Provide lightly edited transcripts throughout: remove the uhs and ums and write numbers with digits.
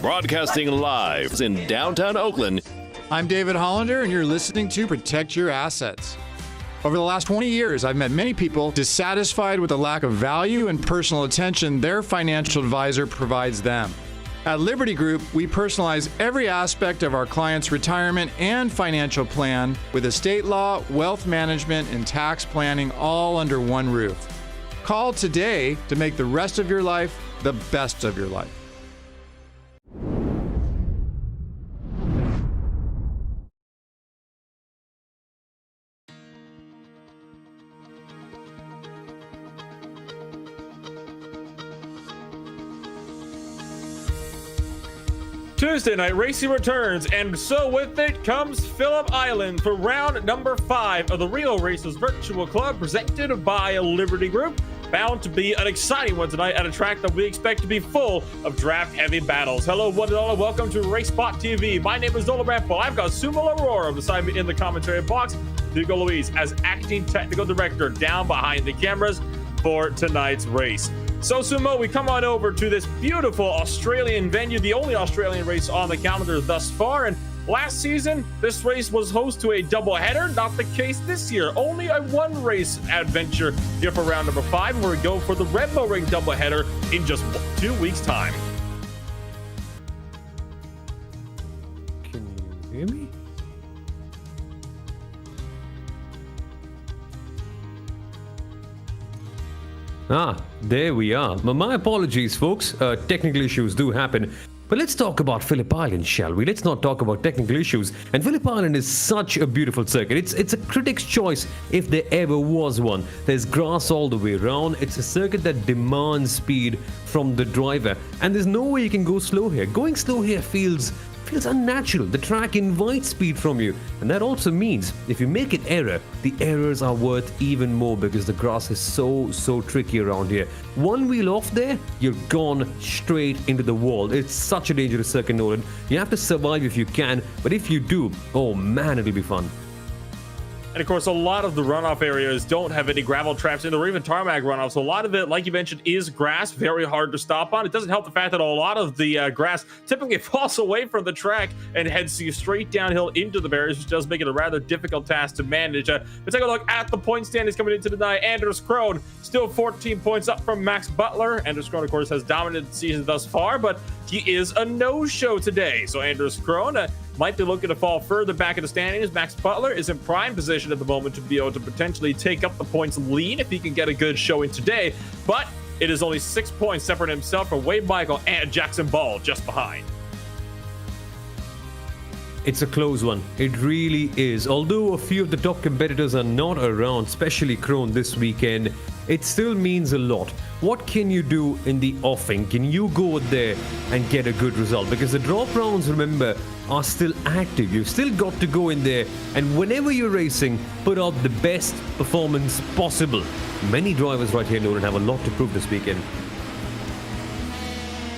Broadcasting live in downtown Oakland. I'm David Hollander, and you're listening to Protect Your Assets. Over the last 20 years, I've met many people dissatisfied with the lack of value and personal attention their financial advisor provides them. At Liberty Group, we personalize every aspect of our clients' retirement and financial plan with estate law, wealth management, and tax planning all under one roof. Call today to make the rest of your life the best of your life. Tuesday night racing returns, and so with it comes Phillip Island for round number 5 of the Rio Races Virtual Club presented by Liberty Group. Bound to be an exciting one tonight at a track that we expect to be full of draft-heavy battles. Hello, one and all, and welcome to RaceSpotTV. My name is Nolan Rampo. I've got Sumo Aurora beside me in the commentary box. Hugo Luis as acting technical director down behind the cameras for tonight's race. So, Sumo, we come on over to this beautiful Australian venue, the only Australian race on the calendar thus far. And last season, this race was host to a doubleheader. Not the case this year. Only a one-race adventure here for round number 5, where we go for the Red Bull Ring doubleheader in just 2 weeks' time. Can you hear me? There we are. My apologies, folks. Technical issues do happen. But let's talk about Phillip Island, shall we? Let's not talk about technical issues. And Phillip Island is such a beautiful circuit. It's a critic's choice if there ever was one. There's grass all the way around. It's a circuit that demands speed from the driver. And there's no way you can go slow here. Going slow here feels unnatural. The track invites speed from you, and that also means if you make an error, the errors are worth even more because the grass is so tricky around here. One wheel off there, you're gone straight into the wall. It's such a dangerous circuit, Nolan. You have to survive if you can, but if you do, oh man, it'll be fun. And of course, a lot of the runoff areas don't have any gravel traps in or even tarmac runoff. So a lot of it, like you mentioned, is grass, very hard to stop on. It doesn't help the fact that a lot of the grass typically falls away from the track and heads you straight downhill into the barriers, which does make it a rather difficult task to manage. But take a look at the point standings coming into tonight. Anders Krohn still 14 points up from Max Butler. Anders Krohn, of course, has dominated the season thus far, but he is a no-show today. So Anders Krohn might be looking to fall further back in the standings. Max Butler is in prime position at the moment to be able to potentially take up the points lead if he can get a good showing today. But it is only 6 points separating himself from Wade Michael and Jackson Ball just behind. It's a close one. It really is. Although a few of the top competitors are not around, especially Krohn this weekend, it still means a lot. What can you do in the offing? Can you go there and get a good result? Because the drop rounds, remember, are still active. You've still got to go in there, and whenever you're racing, put out the best performance possible. Many drivers right here, Nolan, have a lot to prove this weekend.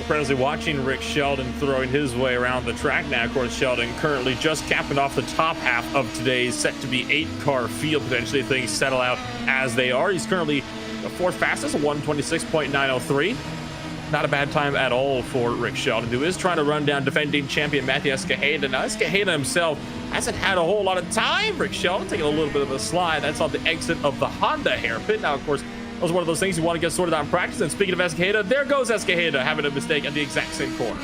Presently watching Rick Sheldon throwing his way around the track now. Of course, Sheldon currently just capping off the top half of today's set to be 8-car field. Potentially things settle out as they are. He's currently the 4th fastest, a 126.903. Not a bad time at all for Rick Sheldon, who is trying to run down defending champion Matthew Escajeda. Now, Escajeda himself hasn't had a whole lot of time. Rick Sheldon taking a little bit of a slide. That's on the exit of the Honda hairpin. Now, of course, that was one of those things you want to get sorted out in practice. And speaking of Escajeda, there goes Escajeda having a mistake at the exact same corner.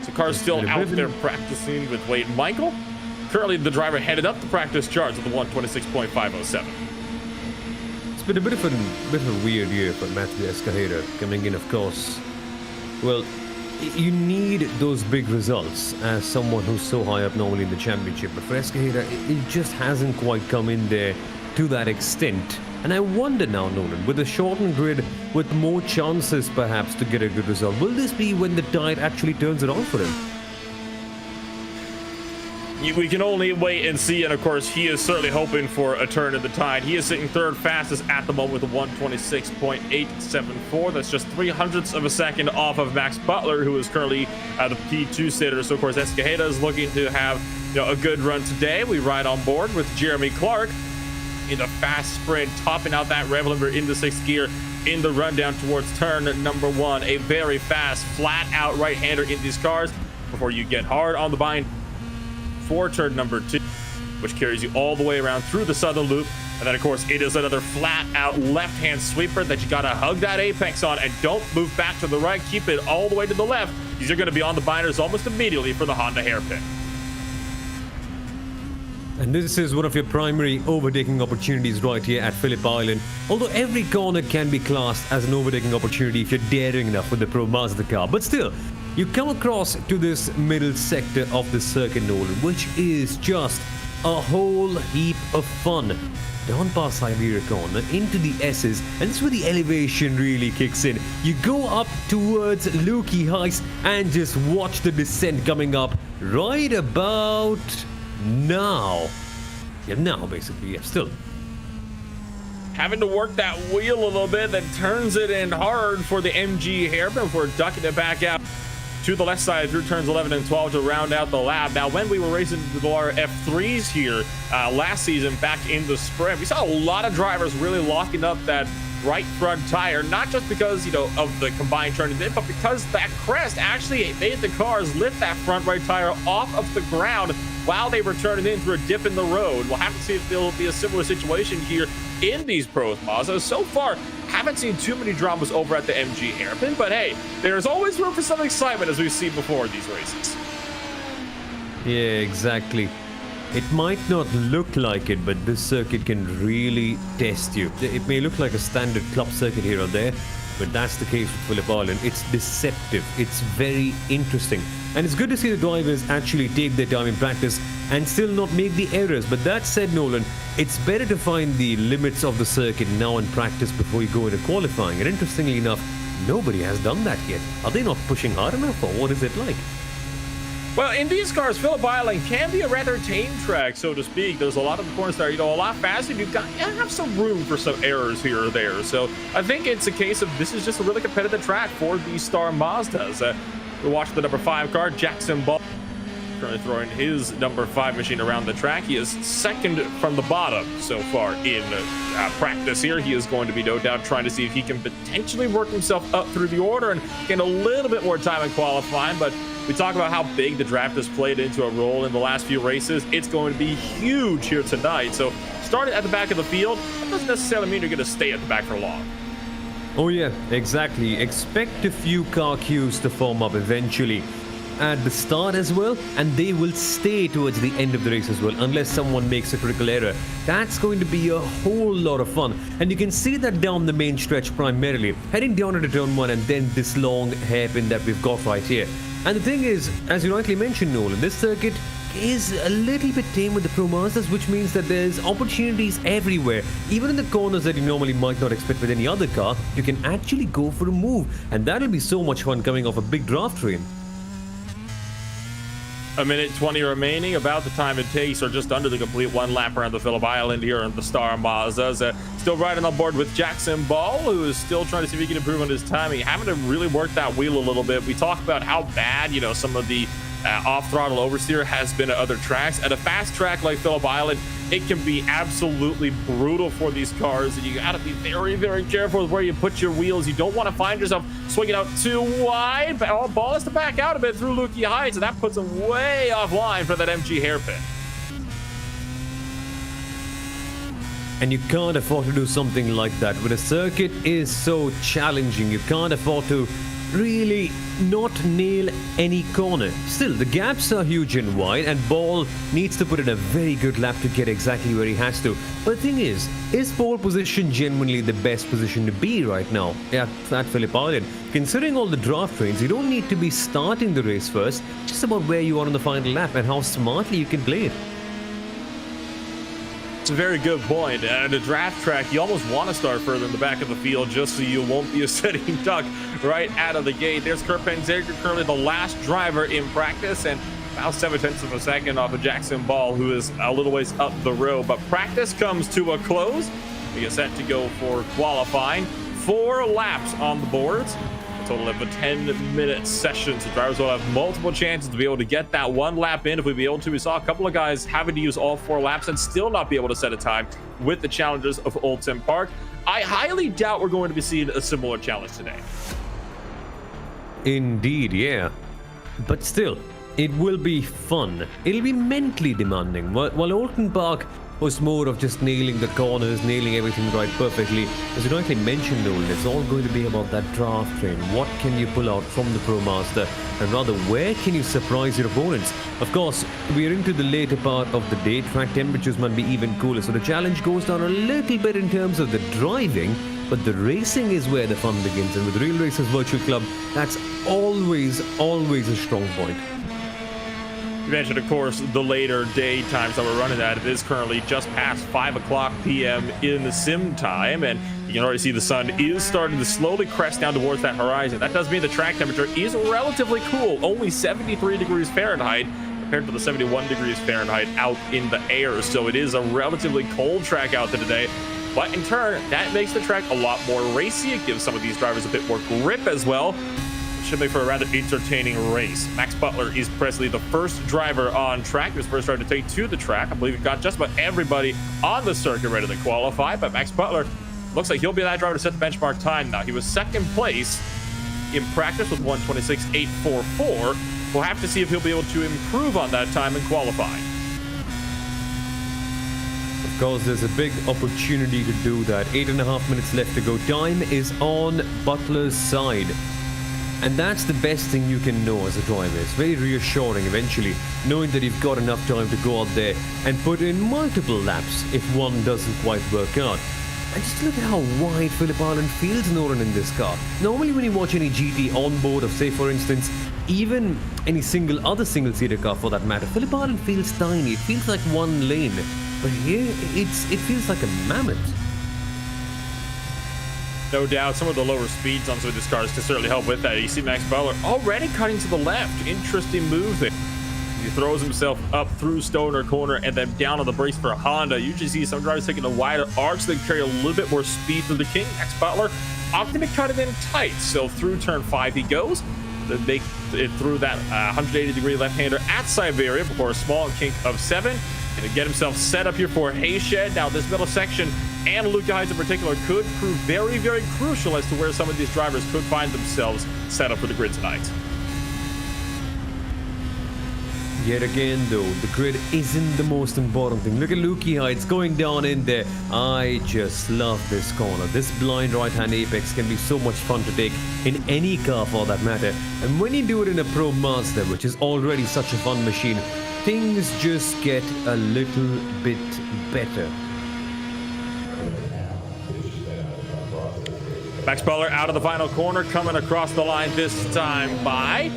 So cars still out there practicing with Wade Michael. Currently, the driver headed up the practice charts with the 126.507. It's been a bit of a weird year for Matthew Escajeda coming in, of course. Well, you need those big results as someone who's so high up normally in the championship. But for Escajeda, it just hasn't quite come in there to that extent. And I wonder now, Nolan, with a shortened grid, with more chances perhaps to get a good result, will this be when the tide actually turns it on for him? We can only wait and see, and of course, he is certainly hoping for a turn in the tide. He is sitting 3rd fastest at the moment with a 126.874. That's just 0.03 of a second off of Max Butler, who is currently the P2 sitter. So, of course, Escajeda is looking to have a good run today. We ride on board with Jeremy Clark in the fast sprint, topping out that rev limiter into 6th gear in the rundown towards turn number 1. A very fast, flat out right-hander in these cars before you get hard on the bind for turn number 2, which carries you all the way around through the southern loop. And then, of course, it is another flat-out left-hand sweeper that you got to hug that apex on, and don't move back to the right. Keep it all the way to the left. These are going to be on the binders almost immediately for the Honda hairpin. And this is one of your primary overtaking opportunities right here at Phillip Island. Although every corner can be classed as an overtaking opportunity if you're daring enough with the Pro Mazda car. But still, you come across to this middle sector of the circuit, Nolan, which is just a whole heap of fun. Down past Siberia corner into the S's, and this is where the elevation really kicks in. You go up towards Lukey Heights and just watch the descent coming up right about now. Yeah, now basically, yeah, still. Having to work that wheel a little bit, that turns it in hard for the MG hairpin before ducking it back out to the left side through turns 11 and 12 to round out the lap. Now, when we were racing the F3s here last season back in the sprint, we saw a lot of drivers really locking up that right front tire, not just because, you know, of the combined turning in, but because that crest actually made the cars lift that front right tire off of the ground while they were turning in through a dip in the road. We'll have to see if there'll be a similar situation here in these Pro Mazda. So far, haven't seen too many dramas over at the MG hairpin, but hey, there's always room for some excitement as we've seen before these races. Yeah, exactly. It might not look like it, but this circuit can really test you. It may look like a standard club circuit here or there, but that's the case with Phillip Island. It's deceptive. It's very interesting. And it's good to see the drivers actually take their time in practice and still not make the errors. But that said, Nolan, it's better to find the limits of the circuit now in practice before you go into qualifying. And interestingly enough, nobody has done that yet. Are they not pushing hard enough, or what is it like? Well, in these cars, Phillip Island can be a rather tame track, so to speak. There's a lot of the corners that are, you know, a lot faster. You have some room for some errors here or there. So I think it's a case of this is just a really competitive track for these Star Mazdas. We watched the number 5 car, Jackson Ball, currently throwing his number 5 machine around the track. He is second from the bottom so far in practice here. He is going to be no doubt trying to see if he can potentially work himself up through the order and gain a little bit more time in qualifying. But we talk about how big the draft has played into a role in the last few races. It's going to be huge here tonight. So starting at the back of the field, that doesn't necessarily mean you're going to stay at the back for long. Oh yeah, exactly. Expect a few car queues to form up eventually at the start as well, and they will stay towards the end of the race as well, unless someone makes a critical error. That's going to be a whole lot of fun, and you can see that down the main stretch primarily, heading down into turn 1 and then this long hairpin that we've got right here. And the thing is, as you rightly mentioned, Nolan, this circuit is a little bit tame with the Pro Mazdas, which means that there's opportunities everywhere. Even in the corners that you normally might not expect with any other car, you can actually go for a move, and that'll be so much fun coming off a big draft train. A minute 20 remaining, about the time it takes, or just under the complete one lap around the Phillip Island here on the Star Mazdas. Still riding on board with Jackson Ball, who is still trying to see if he can improve on his timing, having to really work that wheel a little bit. We talk about how bad, you know, some of the off-throttle oversteer has been at other tracks. At a fast track like Phillip Island, it can be absolutely brutal for these cars, and you got to be very, very careful with where you put your wheels. You don't want to find yourself swinging out too wide. Ball has to back out a bit through Lukey Heights, and that puts him way offline for that MG hairpin. And you can't afford to do something like that. When a circuit is so challenging, you can't afford to really not nail any corner. Still, the gaps are huge and wide, and Ball needs to put in a very good lap to get exactly where he has to. But the thing is pole position genuinely the best position to be right now at Phillip Island? Considering all the draft trains, you don't need to be starting the race first, just about where you are on the final lap and how smartly you can play it. It's a very good point. At a draft track, you almost want to start further in the back of the field just so you won't be a sitting duck right out of the gate. There's Kurt Penzager, currently the last driver in practice, and about 0.7 of a second off of Jackson Ball, who is a little ways up the road. But practice comes to a close. We get set to go for qualifying. 4 laps on the boards. Let's total of a 10-minute session. So drivers will have multiple chances to be able to get that one lap in if we be able to. We saw a couple of guys having to use all 4 laps and still not be able to set a time with the challenges of Oldton Park. I highly doubt we're going to be seeing a similar challenge today. Indeed, yeah. But still, it will be fun. It'll be mentally demanding. While Oldton Park was more of just nailing the corners, nailing everything right perfectly, as you rightly mentioned, Nolan, it's all going to be about that draft train. What can you pull out from the Pro Mazda? And rather, where can you surprise your opponents? Of course, we are into the later part of the day. Track temperatures might be even cooler, so the challenge goes down a little bit in terms of the driving, but the racing is where the fun begins. And with Real Racers Virtual Club, that's always a strong point. You mentioned, of course, the later day times that we're running at. It is currently just past 5 o'clock p.m. in the sim time, and you can already see the sun is starting to slowly crest down towards that horizon. That does mean the track temperature is relatively cool, only 73 degrees Fahrenheit compared to the 71 degrees Fahrenheit out in the air. So it is a relatively cold track out there today. But in turn, that makes the track a lot more racy. It gives some of these drivers a bit more grip as well. Should make for a rather entertaining race. Max Butler is presently the first driver on track. He was first driver to take to the track. I believe we've got just about everybody on the circuit ready to qualify, but Max Butler looks like he'll be that driver to set the benchmark time now. He was second place in practice with 1:26.844. We'll have to see if he'll be able to improve on that time in qualifying. Of course, there's a big opportunity to do that. 8.5 minutes left to go. Time is on Butler's side. And that's the best thing you can know as a driver. It's very reassuring eventually, knowing that you've got enough time to go out there and put in multiple laps if one doesn't quite work out. And just look at how wide Phillip Island feels, Nolan, in this car. Normally when you watch any GT on board, of say for instance, even any other single-seater car for that matter, Phillip Island feels tiny. It feels like one lane. But here, it feels like a mammoth. No doubt, some of the lower speeds on some of these cars can certainly help with that. You see Max Butler already cutting to the left. Interesting move there. He throws himself up through Stoner Corner and then down on the brakes for a Honda. You usually see some drivers taking the wider arcs. They carry a little bit more speed through the king. Max Butler opting to cut it in tight. So through turn 5 he goes. Then make it through that 180-degree left-hander at Siberia before a small kink of 7. And to get himself set up here for Hayshed. Now this middle section and Luke Heights in particular could prove very, very crucial as to where some of these drivers could find themselves set up for the grid tonight. Yet again, though, the grid isn't the most important thing. Look at Lukey Heights going down in there. I just love this corner. This blind right-hand apex can be so much fun to take in any car for that matter. And when you do it in a Pro Mazda, which is already such a fun machine, things just get a little bit better. Max Butler out of the final corner, coming across the line this time by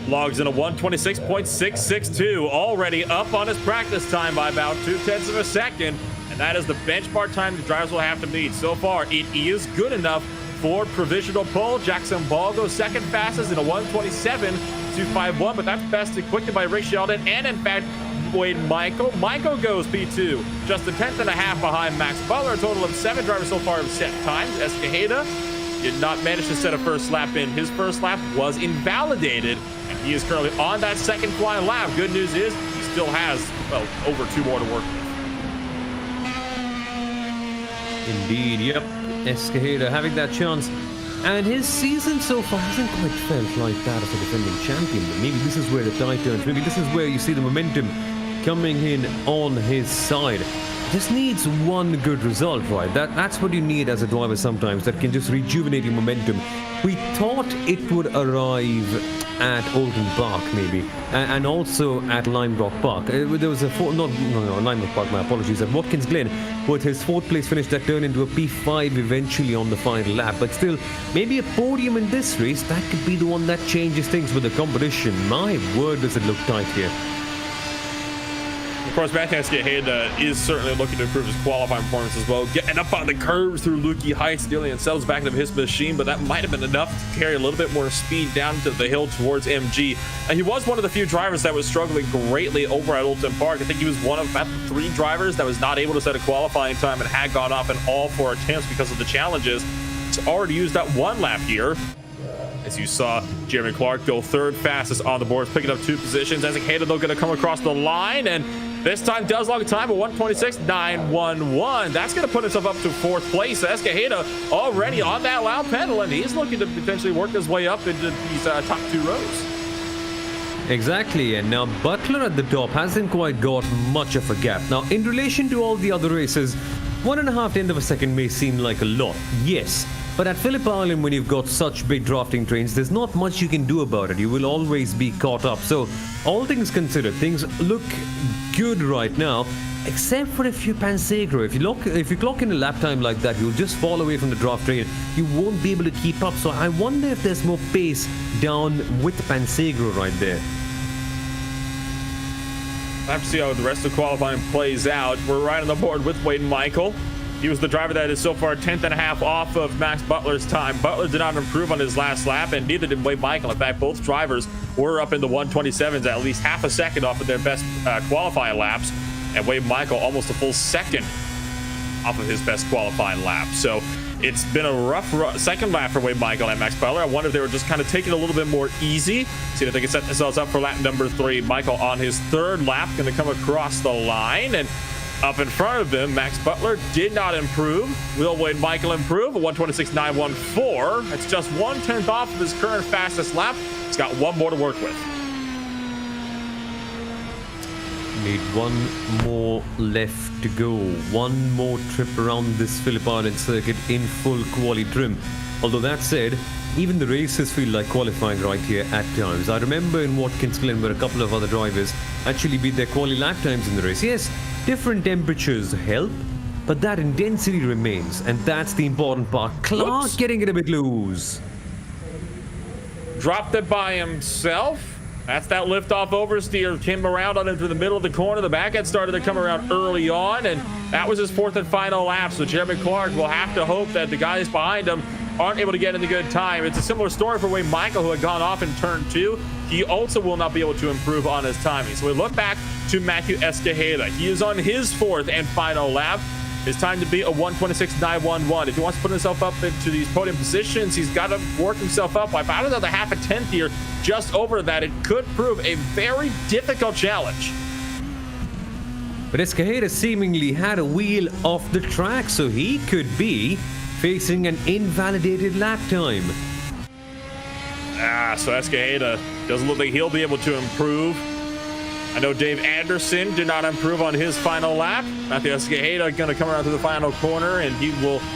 logs in a 1:26.662, already up on his practice time by about 0.2 of a second, and that is the benchmark time the drivers will have to meet. So far, it is good enough for provisional pole. Jackson Ball goes second fastest in a 1:27.251, but that's bested quickly by Rick Sheldon, and in fact, Wade Michael. Michael goes P2, just a 1/10 behind Max Butler. A total of 7 drivers so far have set times. Escajeda did not manage to set a first lap in. His first lap was invalidated, and he is currently on that second flying lap. Good news is he still has, well, over 2 more to work with. Indeed, yep. Escajeda having that chance. And his season so far hasn't quite felt like that as a defending champion. But maybe this is where the tide turns. Maybe this is where you see the momentum coming in on his side. Just needs one good result, right? That's what you need as a driver sometimes, that can just rejuvenate your momentum. We thought it would arrive at Oldton Park, maybe, and also at Lime Rock Park. There was a Lime Rock Park, my apologies, at Watkins Glen, with his 4th place finish that turned into a P5 eventually on the final lap. But still, maybe a podium in this race, that could be the one that changes things with the competition. My word, does it look tight here. Of course, Matthew Escajeda is certainly looking to improve his qualifying performance as well, getting up on the curves through Lukey Heights, dealing themselves back into his machine, but that might have been enough to carry a little bit more speed down to the hill towards MG. And he was one of the few drivers that was struggling greatly over at Oldton Park. I think he was one of about 3 drivers that was not able to set a qualifying time and had gone off in all 4 attempts because of the challenges. He's already used that 1 lap here. as you saw Jeremy Clark go third fastest on the boards, picking up 2 positions. Escajeda, though, going to come across the line, and this time does log a time of 1:26.911. That's going to put himself up to 4th place. Escajeda already on that loud pedal, and he's looking to potentially work his way up into these top 2 rows. Exactly, and now Butler at the top hasn't quite got much of a gap. Now, in relation to all the other races, 1.5 tenths of a second may seem like a lot, yes. But at Phillip Island, when you've got such big drafting trains, there's not much you can do about it. You will always be caught up. So, all things considered, things look good right now, except for if you Pansegro. If you clock in a lap time like that, you'll just fall away from the draft train. You won't be able to keep up. So, I wonder if there's more pace down with Pansegro right there. We'll have to see how the rest of qualifying plays out. We're right on the board with Wade Michael. He was the driver that is so far 10.5 off of Max Butler's time. Butler did not improve on his last lap, and neither did Wade Michael. In fact, both drivers were up in the 1:27s, at least half a second off of their best qualifying laps, and Wade Michael almost a full second off of his best qualifying lap. So it's been a rough second lap for Wade Michael and Max Butler. I wonder if they were just kind of taking it a little bit more easy, see if they can set themselves up for lap number 3. Michael on his 3rd lap, going to come across the line, and up in front of him, Max Butler did not improve. Will Wade Michael improve? A 1:26.914. That's just 1/10 off of his current fastest lap. He's got 1 more to work with. Need 1 more left to go. 1 more trip around this Phillip Island circuit in full quali trim. Although that said, even the racers feel like qualifying right here at times. I remember in Watkins Glen where a couple of other drivers actually beat their quali lap times in the race. Yes, different temperatures help, but that intensity remains, and that's the important part. Clark getting it a bit loose. Dropped it by himself. That's that liftoff oversteer. Came around on into the middle of the corner. The back end started to come around early on, and that was his 4th and final lap. So Jeremy Clark will have to hope that the guys behind him aren't able to get in the good time. It's a similar story for Wade Michael, who had gone off in turn 2. He also will not be able to improve on his timing. So we look back to Matthew Escajeda. He is on his 4th and final lap. His time to beat a 1:26.911. If he wants to put himself up into these podium positions, he's got to work himself up by about another half a tenth here. Just over that, it could prove a very difficult challenge. But Escajeda seemingly had a wheel off the track, so he could be facing an invalidated lap time. So Escajeda doesn't look like he'll be able to improve. I know Dave Anderson did not improve on his final lap. Matthew Escajeda going to come around to the final corner, and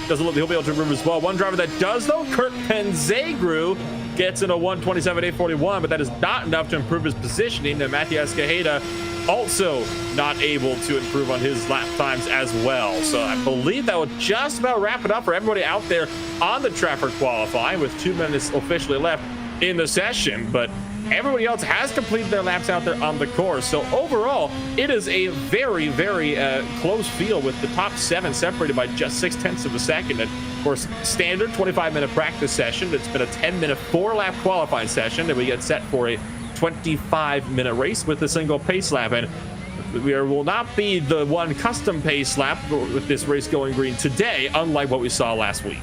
doesn't look like he'll be able to improve as well. One driver that does, though, Kurt Penzegru, gets in a 1:27.841, but that is not enough to improve his positioning. And Matthew Escajeda also not able to improve on his lap times as well. So I believe that will just about wrap it up for everybody out there on the track for qualifying, with 2 minutes officially left in the session. But everybody else has completed their laps out there on the course. So overall, it is a very, very close field, with the top 7 separated by just 0.6 of a second. And of course, standard 25-minute practice session. It's been a 10-minute 4-lap qualifying session, and we get set for a 25-minute race with a single pace lap. And there will not be the one custom pace lap with this race going green today, unlike what we saw last week.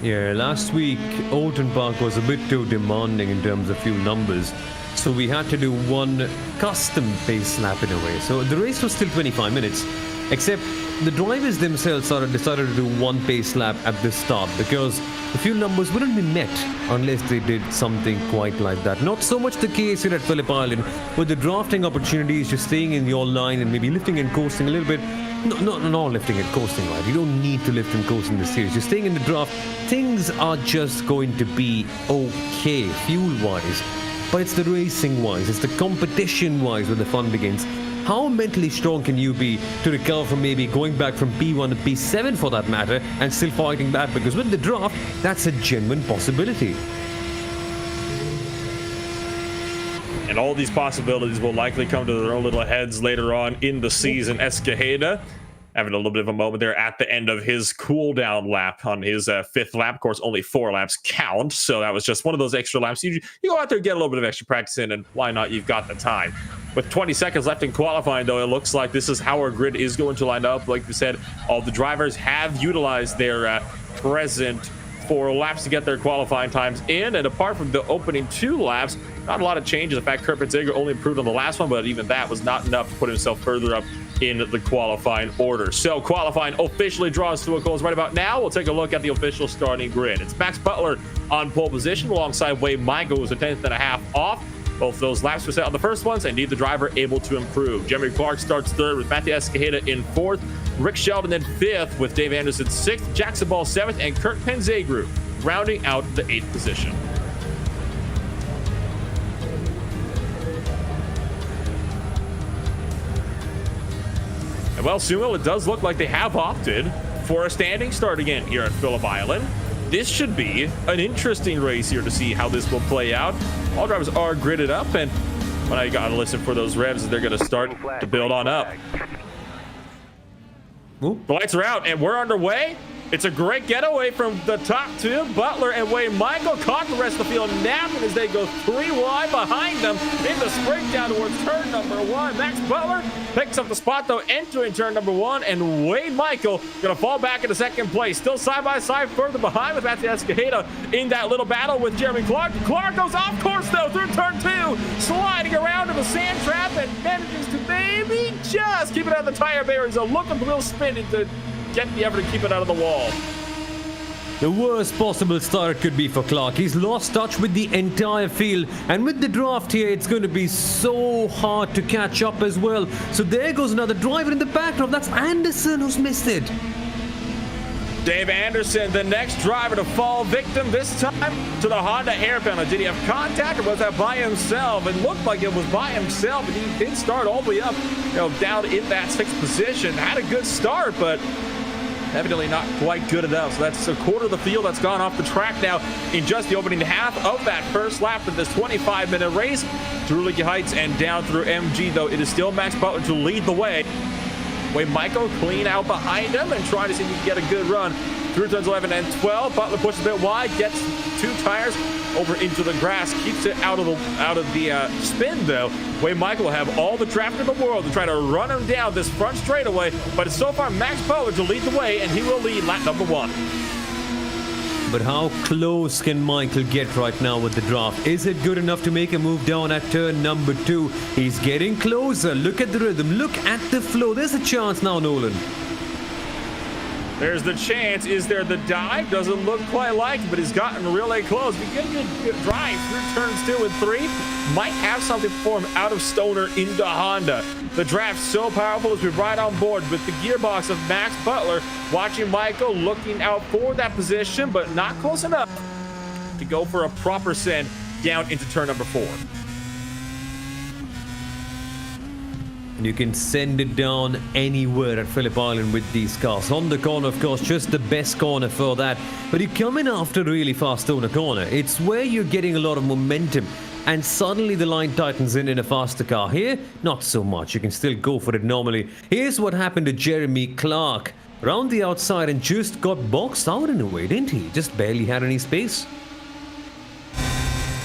Yeah, last week, Alton Park was a bit too demanding in terms of fuel numbers. So we had to do one custom pace lap in a way. So the race was still 25 minutes, except the drivers themselves decided to do one pace lap at the start, because the fuel numbers wouldn't be met unless they did something quite like that. Not so much the case here at Phillip Island, with the drafting opportunities, just staying in your line and maybe lifting and coasting a little bit. No, lifting and coasting, right? You don't need to lift and coast in this series. Just staying in the draft, things are just going to be okay, fuel-wise. But it's the racing-wise, it's the competition-wise where the fun begins. How mentally strong can you be to recover from maybe going back from P1 to P7 for that matter, and still fighting back? Because with the draft, that's a genuine possibility. And all these possibilities will likely come to their own little heads later on in the season. Escajeda having a little bit of a moment there at the end of his cool down lap on his 5th lap. Of course, only 4 laps count, so that was just one of those extra laps. You go out there and get a little bit of extra practice in, and why not? You've got the time. With 20 seconds left in qualifying, though, it looks like this is how our grid is going to line up. Like we said, all the drivers have utilized their present 4 laps to get their qualifying times in. And apart from the opening 2 laps, not a lot of changes. In fact, Kurt Ziegler only improved on the last one, but even that was not enough to put himself further up in the qualifying order. So qualifying officially draws to a close right about now. We'll take a look at the official starting grid. It's Max Butler on pole position alongside Wade Michael, who's a 10th and a half off. Both those laps were set on the first ones, and neither driver able to improve. Jeremy Clark starts third with Matthew Escajeda in 4th. Rick Sheldon in 5th with Dave Anderson 6th. Jackson Ball 7th, and Kurt Penzegru rounding out the 8th position. And well, Sumo, it does look like they have opted for a standing start again here at Phillip Island. This should be an interesting race here to see how this will play out. All drivers are gridded up, and when I got to listen for those revs, they're going to start to build on up. Ooh. The lights are out, and we're underway. It's a great getaway from the top 2. Butler and Wade Michael caught the rest of the field napping as they go 3 wide behind them in the sprint down towards turn number 1. Max Butler picks up the spot, though, entering turn number 1, and Wade Michael going to fall back into 2nd place. Still side by side further behind with Matthew Escajeda in that little battle with Jeremy Clark. Clark goes off course, though, through turn 2, sliding around in the sand trap and manages to maybe just keep it out of the tire barriers. A look of little spinning to get the effort to keep it out of the wall. The worst possible start could be for Clark. He's lost touch with the entire field, and with the draft here, it's going to be so hard to catch up as well. So there goes another driver in the background. That's Anderson who's missed it. Dave Anderson, the next driver to fall victim, this time to the Honda hairpin. Did he have contact, or was that by himself? It looked like it was by himself, and he did start all the way up, down in that 6th position. Had a good start, but evidently not quite good enough. So that's a quarter of the field that's gone off the track now in just the opening half of that first lap of this 25-minute race. Through Leaky Heights and down through MG, though, it is still Max Butler to lead the way. Wade Michael clean out behind him and trying to see if he can get a good run through turns 11 and 12. Butler pushes a bit wide, gets 2 tires over into the grass, keeps it out of the spin, though. Wade Michael will have all the traffic in the world to try to run him down this front straightaway, but it's so far Max Butler to lead the way, and he will lead lap number 1. But how close can Michael get right now with the draft? Is it good enough to make a move down at turn number 2? He's getting closer. Look at the rhythm. Look at the flow. There's a chance now, Nolan. There's the chance. Is there the dive? Doesn't look quite like it, but he's gotten really close. We get a good drive through turns 2 and 3. Might have something for him out of Stoner into Honda. The draft so powerful as we ride on board with the gearbox of Max Butler. Watching Michael looking out for that position, but not close enough to go for a proper send down into turn number 4. You can send it down anywhere at Phillip Island with these cars. On the corner, of course, just the best corner for that. But you come in after really fast on a corner. It's where you're getting a lot of momentum. And suddenly the line tightens in a faster car. Here, not so much. You can still go for it normally. Here's what happened to Jeremy Clark. Around the outside and just got boxed out in a way, didn't he? Just barely had any space.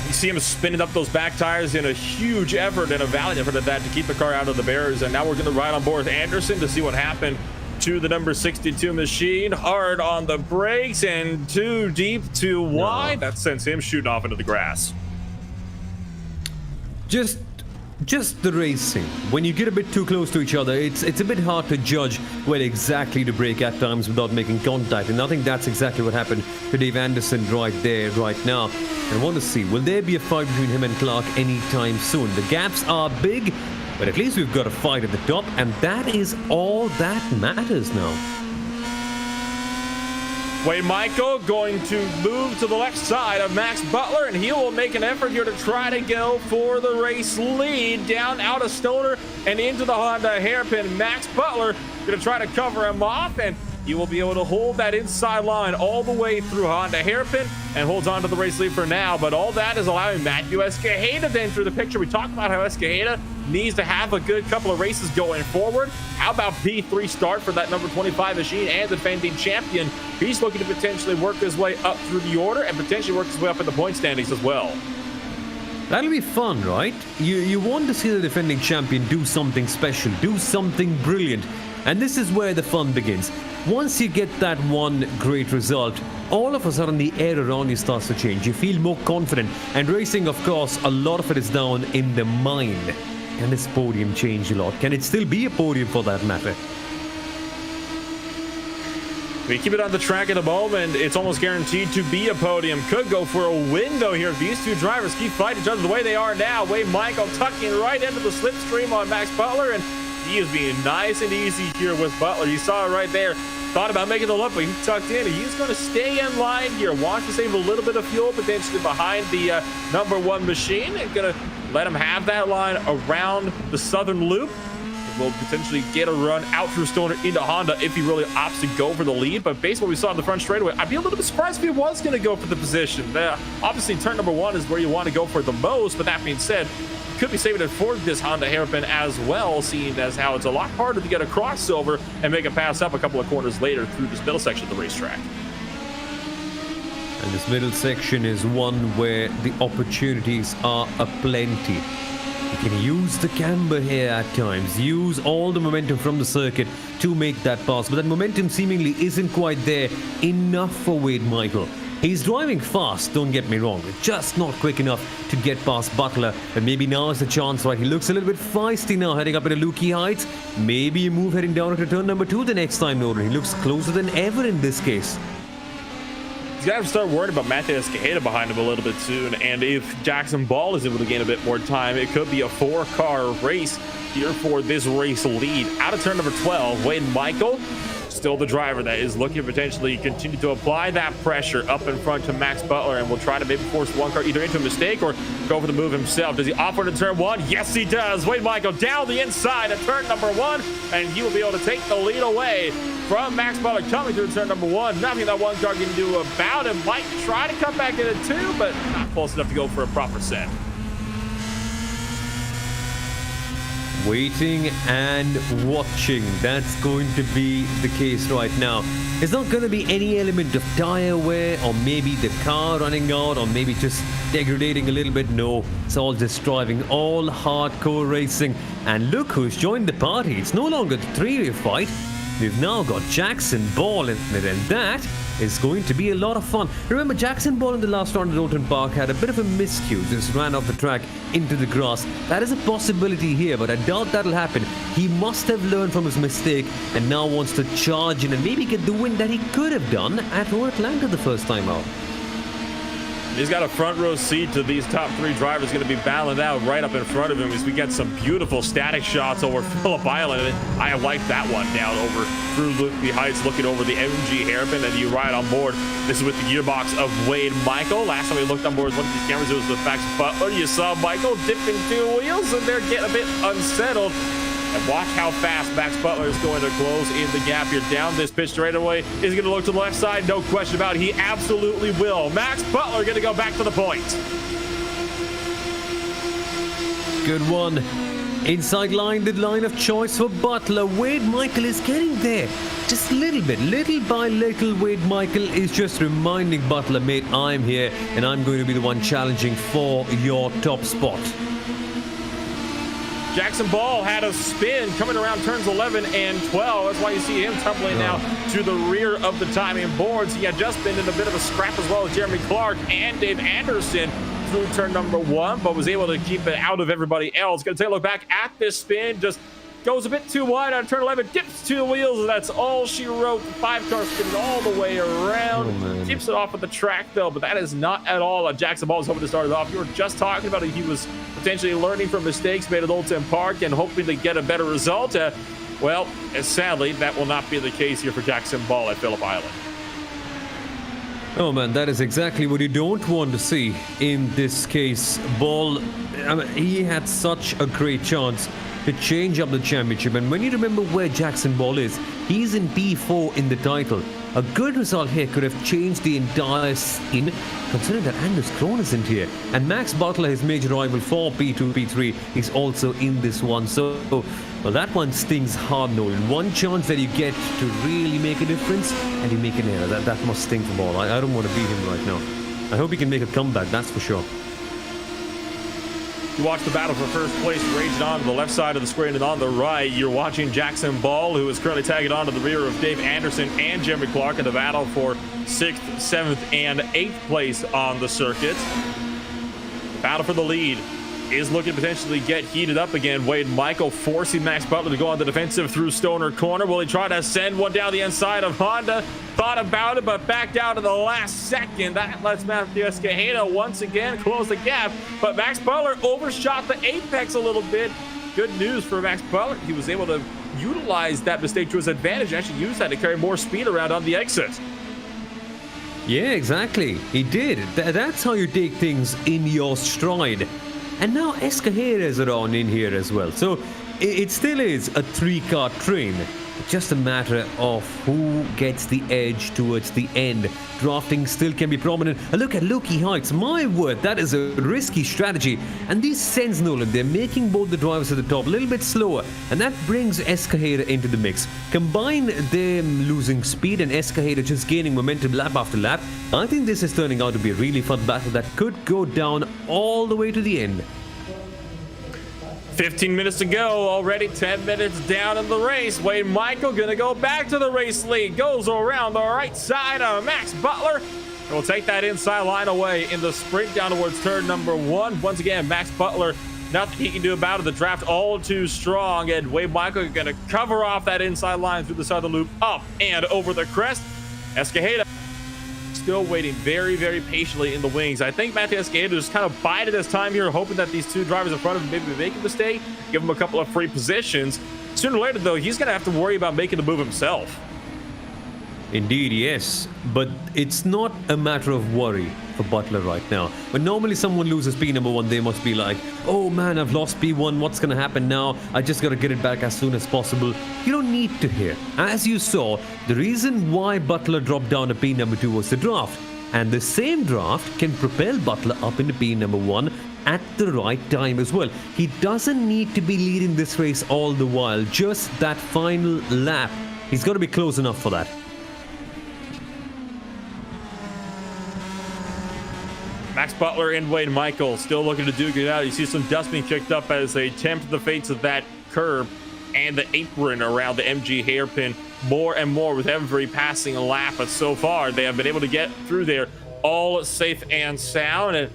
You see him spinning up those back tires in a huge effort and a valiant effort at that to keep the car out of the barriers. And now we're going to ride on board with Anderson to see what happened to the number 62 machine. Hard on the brakes and too deep, too wide. That sends him shooting off into the grass. Just the racing. When you get a bit too close to each other, it's a bit hard to judge where exactly to brake at times without making contact. And I think that's exactly what happened to Dave Anderson right there, right now. And I want to see, will there be a fight between him and Clark anytime soon? The gaps are big, but at least we've got a fight at the top, and that is all that matters now. Wade Michael going to move to the left side of Max Butler, and he will make an effort here to try to go for the race lead down out of Stoner and into the Honda hairpin. Max Butler going to try to cover him off, and he will be able to hold that inside line all the way through Honda hairpin and holds on to the race lead for now. But all that is allowing Matthew Escajeda to enter the picture. We talked about how Escajeda needs to have a good couple of races going forward. How about P3 start for that number 25 machine and defending champion? He's looking to potentially work his way up through the order and potentially work his way up in the point standings as well. That'll be fun, right? You want to see the defending champion do something special, do something brilliant. And this is where the fun begins. once you get that one great result, all of a sudden the air around you starts to change. You feel more confident. And racing, of course, a lot of it is down in the mind. Can this podium change a lot? Can it still be a podium for that matter? We keep it on the track at the moment. It's almost guaranteed to be a podium. Could go for a win, though, here. These two drivers keep fighting each other the way they are now. Wade Michael tucking right into the slipstream on Max Butler, and he is being nice and easy here with Butler. You saw it right there. Thought about making the look, but he tucked in. He's going to stay in line here. Wants to save a little bit of fuel, potentially behind the number one machine, and going to let him have that line around the southern loop. Will potentially get a run out through Stoner into Honda if he really opts to go for the lead. But based on what we saw in the front straightaway, I'd be a little bit surprised if he was going to go for the position. Obviously, turn number one is where you want to go for the most. But that being said, you could be saving it for this Honda hairpin as well, seeing as how it's a lot harder to get a crossover and make a pass up a couple of corners later through this middle section of the racetrack. And this middle section is one where the opportunities are aplenty. You can use the camber here at times, use all the momentum from the circuit to make that pass, but that momentum seemingly isn't quite there enough for Wade Michael. He's driving fast, don't get me wrong, just not quick enough to get past Butler, and maybe now is the chance, right? He looks a little bit feisty now heading up into Lukey Heights. Maybe a move heading down into turn number 2 the next time, Nolan. He looks closer than ever in this case. He's got to start worrying about Matheus Quijada behind him a little bit soon, and if Jackson Ball is able to gain a bit more time, it could be a 4-car race here for this race lead. Out of turn number 12, Wade Michael, still the driver that is looking to potentially continue to apply that pressure up in front to Max Butler, and will try to maybe force one car either into a mistake or go for the move himself. Does he offer to turn 1? Yes, he does. Wade Michael down the inside at turn number 1, and he will be able to take the lead away from Max Butler coming through turn number 1. Nothing that one car can do about it. Might try to come back into 2, but not close enough to go for a proper set. Waiting and watching. That's going to be the case right now. There's not going to be any element of tire wear, or maybe the car running out, or maybe just degrading a little bit. No, it's all just driving, all hardcore racing. And look who's joined the party. It's no longer the three-way fight. We've now got Jackson Ball in it, and that is going to be a lot of fun. Remember, Jackson Ball in the last round at Oulton Park had a bit of a miscue, just ran off the track into the grass. That is a possibility here, but I doubt that'll happen. He must have learned from his mistake and now wants to charge in and maybe get the win that he could have done at Atlanta the first time out. He's got a front row seat to these top 3 drivers going to be battling out right up in front of him as we get some beautiful static shots over Phillip Island. And I like that one down over through Lukey Heights, looking over the MG hairpin, and you ride on board. This is with the gearbox of Wade Michael. Last time we looked on board with one of these cameras, it was the Max Butler. You saw Michael dipping 2 wheels, and they're getting a bit unsettled. And watch how fast Max Butler is going to close in the gap here down this pitch straightaway. Is he going to look to the left side? No question about it. He absolutely will. Max Butler going to go back to the point. Good one. Inside line, the line of choice for Butler. Wade Michael is getting there. Just a little bit. Little by little, Wade Michael is just reminding Butler, mate, I'm here, and I'm going to be the one challenging for your top spot. Jackson Ball had a spin coming around turns 11 and 12. That's why you see him tumbling now to the rear of the timing boards. He had just been in a bit of a scrap as well as Jeremy Clark and Dave Anderson through turn number 1, but was able to keep it out of everybody else. Going to take a look back at this spin. Just goes a bit too wide on turn 11, dips 2 wheels, and that's all she wrote. The 5-car spins all the way around. Keeps it off of the track, though, but that is not at all Jackson Ball was hoping to start it off. You were just talking about it. He was potentially learning from mistakes made at Oulton Park and hoping to get a better result. Well, sadly, that will not be the case here for Jackson Ball at Phillip Island. Oh man, that is exactly what you don't want to see in this case. Ball, I mean, he had such a great chance to change up the championship, and when you remember where Jackson Ball is, he's in P4 in the title. A good result here could have changed the entire scene, considering that Anders Krohn isn't here. And Max Butler, his major rival for P2, P3, is also in this one. So, well, that one stings hard, Nolan. One chance that you get to really make a difference, and you make an error. That must sting for Ball. I don't want to beat him right now. I hope he can make a comeback, that's for sure. You watch the battle for first place raging on the left side of the screen, and on the right, you're watching Jackson Ball, who is currently tagging on to the rear of Dave Anderson and Jeremy Clark in the battle for 6th, 7th, and 8th place on the circuit. Battle for the lead is looking to potentially get heated up again. Wade Michael forcing Max Butler to go on the defensive through Stoner Corner. Will he try to send one down the inside of Honda? Thought about it, but backed out at the last second. That lets Matthew Escajeda once again close the gap, but Max Butler overshot the apex a little bit. Good news for Max Butler. He was able to utilize that mistake to his advantage, actually use that to carry more speed around on the exit. Yeah, exactly. He did. That's how you take things in your stride. And now Escajeda is around in here as well. So it still is a 3-car train. Just a matter of who gets the edge towards the end. Drafting still can be prominent. A look at Loki Heights. My word, that is a risky strategy. And these Sens Nolan, they're making both the drivers at the top a little bit slower. And that brings Escajeda into the mix. Combine them losing speed and Escajeda just gaining momentum lap after lap. I think this is turning out to be a really fun battle that could go down all the way to the end. 15 minutes to go, already 10 minutes down in the race. Wade Michael gonna go back to the race lead. Goes around the right side of Max Butler. And will take that inside line away in the sprint down towards turn number 1. Once again, Max Butler, nothing he can do about it. The draft all too strong, and Wade Michael gonna cover off that inside line through the southern loop, up and over the crest. Escajeda still waiting very, very patiently in the wings. I think Matthew Escajeda just kind of bided his time here, hoping that these two drivers in front of him maybe make a mistake, give him a couple of free positions. Sooner or later, though, he's going to have to worry about making the move himself. Indeed, yes. But it's not a matter of worry for Butler right now. When normally someone loses P1, they must be like, oh man, I've lost P1, what's going to happen now? I just got to get it back as soon as possible. You don't need to hear. As you saw, the reason why Butler dropped down to P2 was the draft. And the same draft can propel Butler up into P1 at the right time as well. He doesn't need to be leading this race all the while, just that final lap. He's got to be close enough for that. Max Butler and Wade Michael still looking to duke it out. You see some dust being kicked up as they tempt the fates of that curb and the apron around the MG hairpin more and more with every passing lap. But so far, they have been able to get through there all safe and sound. And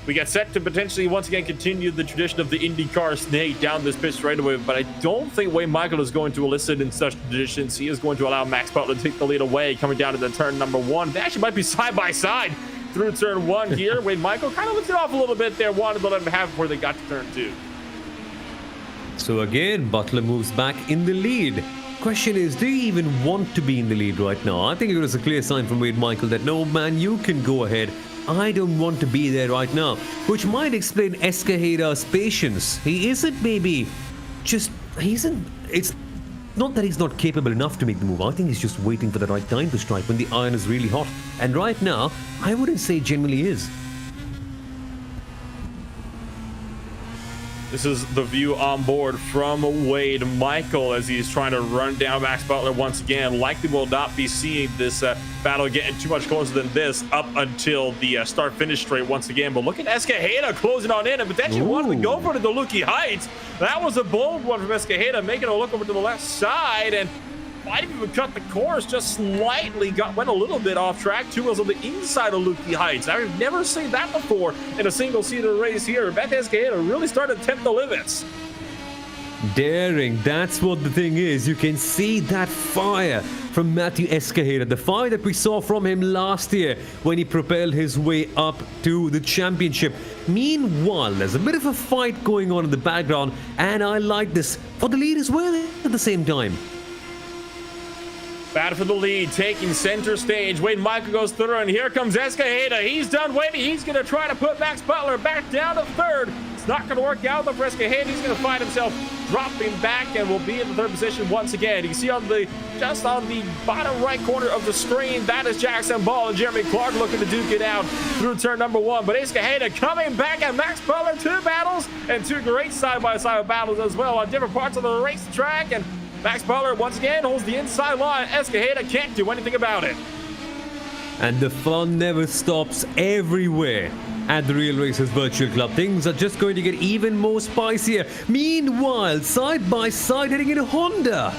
we get set to potentially once again continue the tradition of the IndyCar snake down this pit straightaway. But I don't think Wade Michael is going to elicit in such traditions. He is going to allow Max Butler to take the lead away coming down to the turn number 1. They actually might be side by side through turn 1 here. Wade Michael kind of lifted off a little bit there, wanted to let him have before they got to turn 2. So again, Butler moves back in the lead. Question is, do you even want to be in the lead right now? I think it was a clear sign from Wade Michael that, no man, you can go ahead. I don't want to be there right now. Which might explain Escajeda's patience. He isn't maybe just, it's not that he's not capable enough to make the move. I think he's just waiting for the right time to strike when the iron is really hot. And right now, I wouldn't say generally is. This is the view on board from Wade Michael as he's trying to run down Max Butler once again. Likely will not be seeing this battle getting too much closer than this up until the start-finish straight once again. But look at Escajeda closing on in and potentially wanted to go for the Lucky Heights. That was a bold one from Escajeda, making a look over to the left side and might have even cut the course just slightly, went a little bit off track. 2 wheels on the inside of Lucky Heights. I've never seen that before in a single-seater race here. Matthew Escajeda really started to tempt the limits. Daring, that's what the thing is. You can see that fire from Matthew Escajeda, the fire that we saw from him last year when he propelled his way up to the championship. Meanwhile, there's a bit of a fight going on in the background, and I like this for the lead as well at the same time. Battle for the lead, taking center stage. Wade Michael goes through, and here comes Escajeda. He's done waiting. He's going to try to put Max Butler back down to 3rd. It's not going to work out for Escajeda. He's going to find himself dropping back and will be in the 3rd position once again. You can see just on the bottom right corner of the screen, that is Jackson Ball and Jeremy Clark looking to duke it out through turn number 1. But Escajeda coming back, and Max Butler, 2 battles and 2 great side-by-side battles as well on different parts of the racetrack. And Max Butler once again holds the inside line. Escajeda can't do anything about it. And the fun never stops everywhere. at the Real Racers Virtual Club. Things are just going to get even more spicier. Meanwhile, side by side heading into Honda.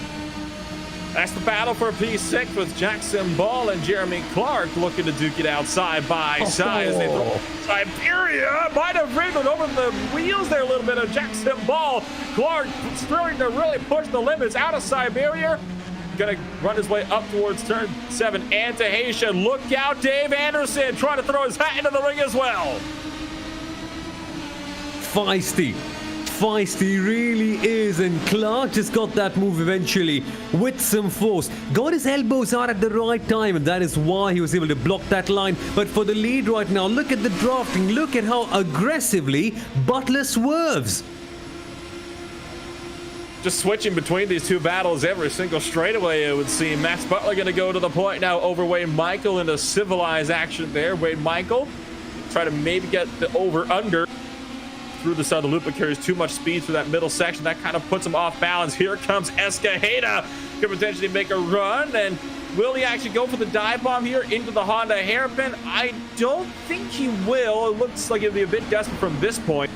That's the battle for P6 with Jackson Ball and Jeremy Clark looking to duke it out side by side. As they throw Siberia might have wriggled over the wheels there a little bit of Jackson Ball. Clark starting to really push the limits out of Siberia. Gonna run his way up towards turn 7 and to Haitian. Look out, Dave Anderson trying to throw his hat into the ring as well. Feisty really is, and Clark just got that move eventually with some force. Got his elbows out at the right time, and that is why he was able to block that line. But for the lead right now, look at the drafting. Look at how aggressively Butler swerves. Just switching between these two battles every single straightaway, it would seem. Max Butler going to go to the point now over Wade Michael into civilized action there. Wade Michael try to maybe get the over-under through the side of the loop, but carries too much speed through that middle section. That kind of puts him off balance. Here comes Escajeda. Could potentially make a run, and will he actually go for the dive bomb here into the Honda hairpin? I don't think he will. It looks like it'll be a bit desperate from this point.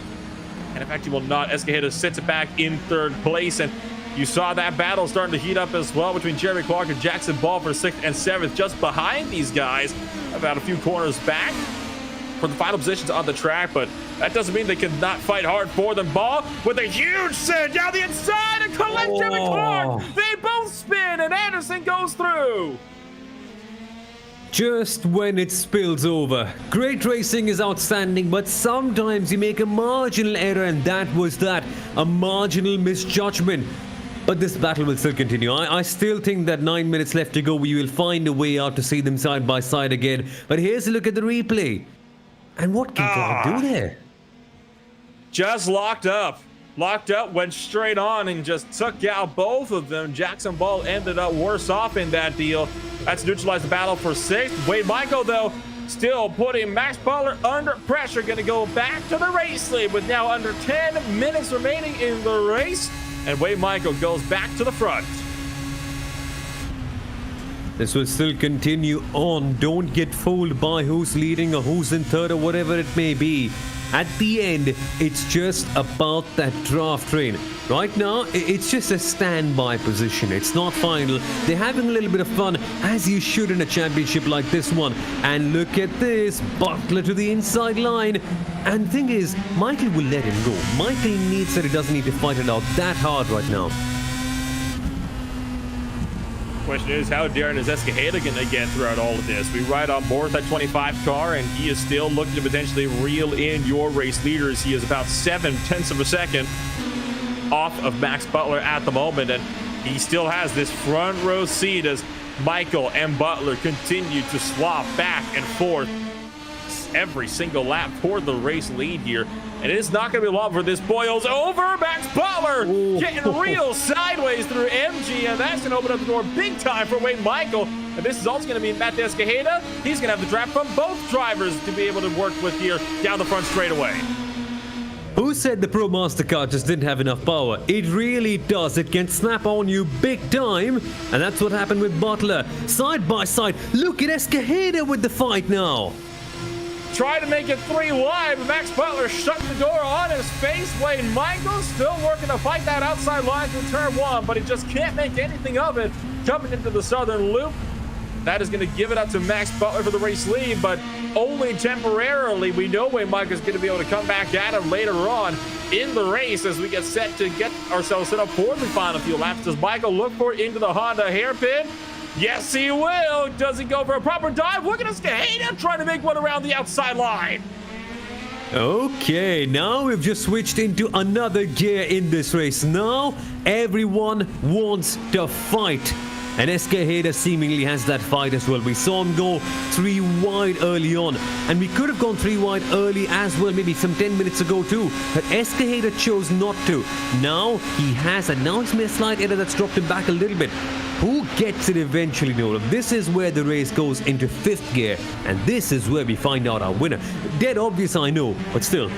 And in fact, he will not. Escajeda sits it back in third place, and you saw that battle starting to heat up as well between Jeremy Clark and Jackson Ball for 6th and 7th, just behind these guys, about a few corners back for the final positions on the track, but that doesn't mean they cannot fight hard for them. Ball with a huge send down the inside and collects Jeremy Clark. They both spin, and Anderson goes through. Just when it spills over. Great racing is outstanding, but sometimes you make a marginal error, and that was that. A marginal misjudgment. But this battle will still continue. I still think that 9 minutes left to go. We will find a way out to see them side by side again. But here's a look at the replay. And what can Clark do there? Just locked up, went straight on and just took out both of them. Jackson Ball ended up worse off in that deal. That's neutralized the battle for 6th. Wade Michael, though, still putting Max Butler under pressure. Going to go back to the race lead with now under 10 minutes remaining in the race. And Wade Michael goes back to the front. This will still continue on. Don't get fooled by who's leading or who's in third or whatever it may be. At the end, it's just about that draft train. Right now, it's just a standby position. It's not final. They're having a little bit of fun, as you should in a championship like this one. And look at this. Butler to the inside line. And the thing is, Michael will let him go. Michael needs that. He doesn't need to fight it out that hard right now. Question is, how Darren is Escajeda going to get throughout all of this? We ride on board that 25 car, and he is still looking to potentially reel in your race leaders. He is about 7/10 of a second off of Max Butler at the moment, and he still has this front row seat as Michael and Butler continue to swap back and forth every single lap for the race lead here. And it is not going to be long for this boils over. Max Butler getting real sideways through MG, and that's going to open up the door big time for Wade Michael. And this is also going to be Matt Escajeda. He's going to have the draft from both drivers to be able to work with here down the front straightaway. Who said the Pro Mazda car just didn't have enough power? It really does. It can snap on you big time. And that's what happened with Butler. Side by side. Look at Escajeda with the fight now. Tried to make it 3 wide, but Max Butler shut the door on his face. Wade Michael still working to fight that outside line through turn 1, but he just can't make anything of it coming into the southern loop. That is going to give it up to Max Butler for the race lead, but only temporarily. We know Wade Michael is going to be able to come back at him later on in the race as we get set to get ourselves set up for the final few laps. Does Michael look for it into the Honda hairpin? Yes, he will. Does he go for a proper dive? Look at Escajeda trying to make one around the outside line. Okay, now we've just switched into another gear in this race. Now everyone wants to fight. And Escajeda seemingly has that fight as well. We saw him go 3 wide early on. And we could have gone 3 wide early as well, maybe some 10 minutes ago too. But Escajeda chose not to. Now he has, and now he's made a slight error that's dropped him back a little bit. Who gets it eventually, Nolan? This is where the race goes into 5th gear. And this is where we find out our winner. Dead obvious, I know, but still.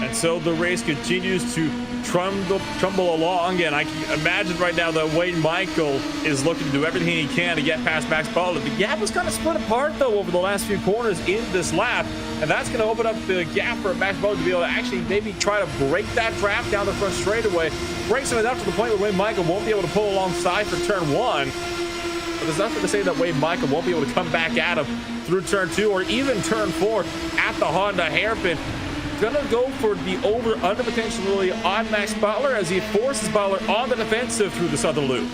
And so the race continues to trumble along, and I can imagine right now that Wade Michael is looking to do everything he can to get past Max Butler. The gap was kind of split apart, though, over the last few corners in this lap, and that's going to open up the gap for Max Butler to be able to actually maybe try to break that draft down the front straightaway, break some of it up to the point where Wade Michael won't be able to pull alongside for turn 1. But there's nothing to say that Wade Michael won't be able to come back at him through turn 2 or even turn 4 at the Honda hairpin. Gonna go for the over-under potentially on Max Butler as he forces Butler on the defensive through the southern loop.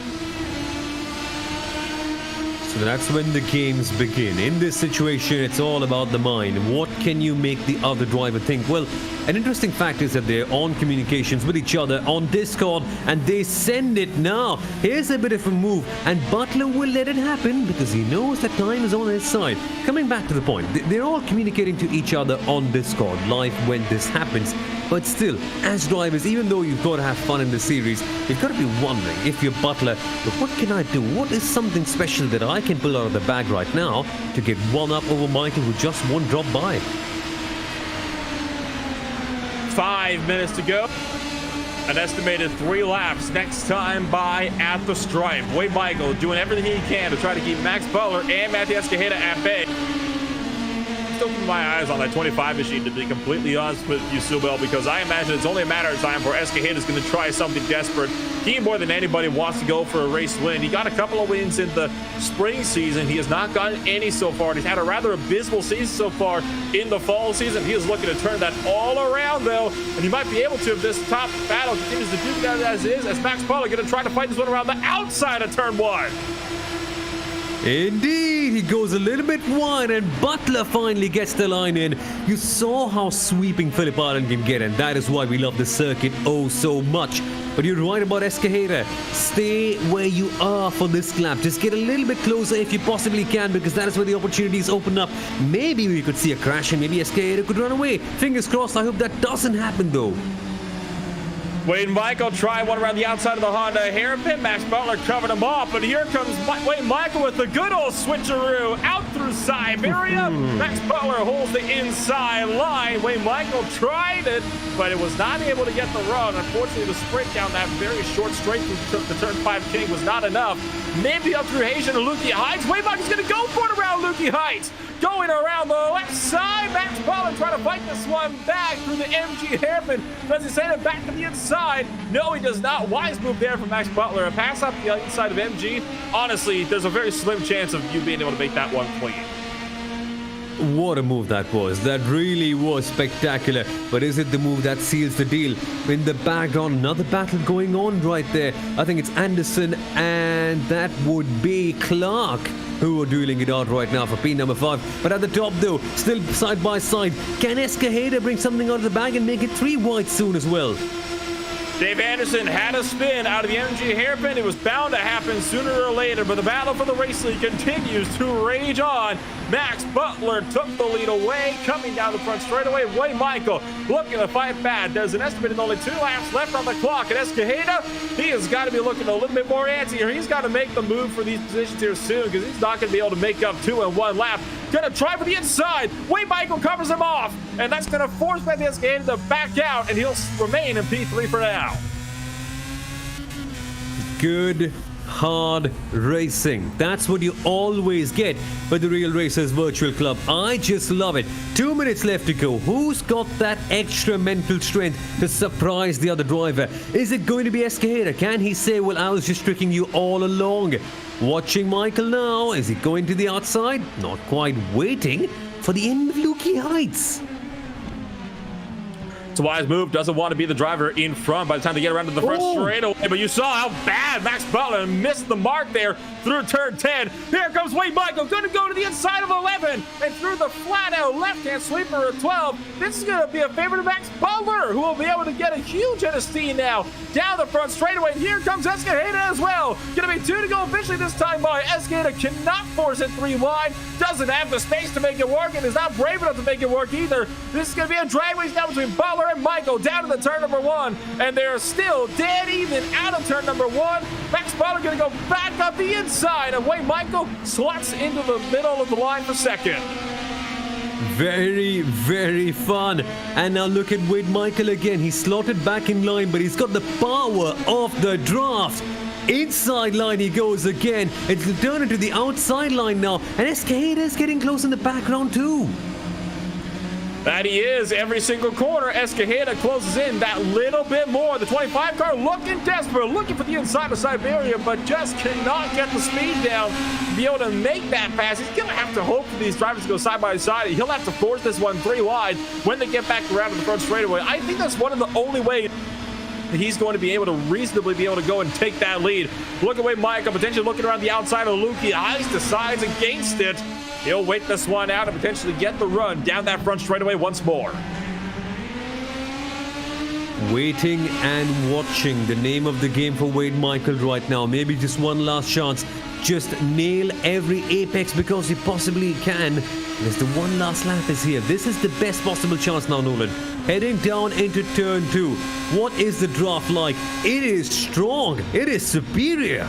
So that's when the games begin. In this situation, it's all about the mind. What can you make the other driver think? Well, an interesting fact is that they're on communications with each other on Discord, and they send it now. Here's a bit of a move, and Butler will let it happen because he knows that time is on his side. Coming back to the point, they're all communicating to each other on Discord live when this happens. But still, as drivers, even though you've got to have fun in the series, you've got to be wondering if you're Butler, look, what can I do? What is something special that I can pull out of the bag right now to get one up over Michael who just won't drop by? 5 minutes to go. An estimated 3 laps next time by at the stripe. Wade Michael doing everything he can to try to keep Max Butler and Matthew Escajeda at bay. Still keeping my eyes on that 25 machine, to be completely honest with you, Subel, because I imagine it's only a matter of time before Escajeda is going to try something desperate. He, more than anybody, wants to go for a race win. He got a couple of wins in the spring season. He has not gotten any so far, and he's had a rather abysmal season so far in the fall season. He is looking to turn that all around, though, and he might be able to if this top battle continues to do that as is, as Max Butler going to try to fight this one around the outside of turn 1. Indeed, he goes a little bit wide, and Butler finally gets the line in. You saw how sweeping Phillip Island can get, and that is why we love the circuit oh so much. But you're right about Escajeda. Stay where you are for this lap. Just get a little bit closer if you possibly can, because that is where the opportunities open up. Maybe we could see a crash, and maybe Escajeda could run away. Fingers crossed. I hope that doesn't happen, though. Wade Michael tried one around the outside of the Honda hairpin. Max Butler covered him off, but here comes Wade Michael with the good old switcheroo out through Siberia. Max Butler holds the inside line. Wade Michael tried it, but it was not able to get the run. Unfortunately, the sprint down that very short straight through the turn 5 King was not enough. Maybe up through Haitian and Lukey Heights. Wade Michael's going to go for it around Lukey Heights. Going around the left side, Max Butler trying to fight this one back through the MG hairpin. Does he send it back to the inside? No, he does not. Wise move there from Max Butler. A pass up the inside of MG. Honestly, there's a very slim chance of you being able to make that one clean. What a move that was. That really was spectacular. But is it the move that seals the deal? In the background, another battle going on right there. I think it's Anderson, and that would be Clark who are dueling it out right now for P number 5. But at the top, though, still side by side. Can Escajeda bring something out of the bag and make it 3 wide soon as well? Dave Anderson had a spin out of the MG hairpin. It was bound to happen sooner or later, but the battle for the race lead continues to rage on. Max Butler took the lead away, coming down the front straightaway. Wade Michael looking to fight bad. There's an estimated only 2 laps left on the clock. And Escajeda, he has got to be looking a little bit more antsy here. He's got to make the move for these positions here soon, because he's not going to be able to make up 2 in 1 lap. Gonna try for the inside. Wade Michael covers him off, and that's gonna force Matthew Escajeda to back out, and he'll remain in P3 for now. Good, hard racing. That's what you always get with the Real Racers Virtual Club. I just love it. 2 minutes left to go. Who's got that extra mental strength to surprise the other driver? Is it going to be Escajeda? Can he say, well, I was just tricking you all along? Watching Michael now. Is he going to the outside? Not quite. Waiting for the end of Lukey Heights. It's a wise move. Doesn't want to be the driver in front by the time they get around to the front straightaway. But you saw how bad Max Butler missed the mark there through turn 10. Here comes Wade Michael. Going to go to the inside of 11 and through the flat out left-hand sweeper of 12. This is going to be a favorite of Max Butler, who will be able to get a huge head of steam now down the front straightaway. And here comes Escajeda as well. Going to be 2 to go officially this time by. Escajeda cannot force it 3 wide. Doesn't have the space to make it work, and is not brave enough to make it work either. This is going to be a drag race now between Butler and Michael down to the turn number 1, and they're still dead even out of turn number 1. Max Butler going to go back up the inside, and Wade Michael slots into the middle of the line for second. Very, very fun. And now look at Wade Michael again. He's slotted back in line, but he's got the power of the draft. Inside line he goes again. It's turned into the outside line now. And Escada is getting close in the background too. That he is. Every single corner, Escajeda closes in that little bit more. The 25 car looking desperate, looking for the inside of Siberia, but just cannot get the speed down to be able to make that pass. He's going to have to hope for these drivers to go side by side. He'll have to force this one 3 wide when they get back around to the front straightaway. I think that's one of the only ways he's going to be able to reasonably be able to go and take that lead. Look away, Micah, potentially looking around the outside of Lukey. Ice decides against it. He'll wait this one out and potentially get the run down that front straightaway once more. Waiting and watching, the name of the game for Wade Michael right now. Maybe just one last chance. Just nail every apex because he possibly can. There's the one last lap is here. This is the best possible chance now, Nolan. Heading down into turn 2. What is the draft like? It is strong. It is superior.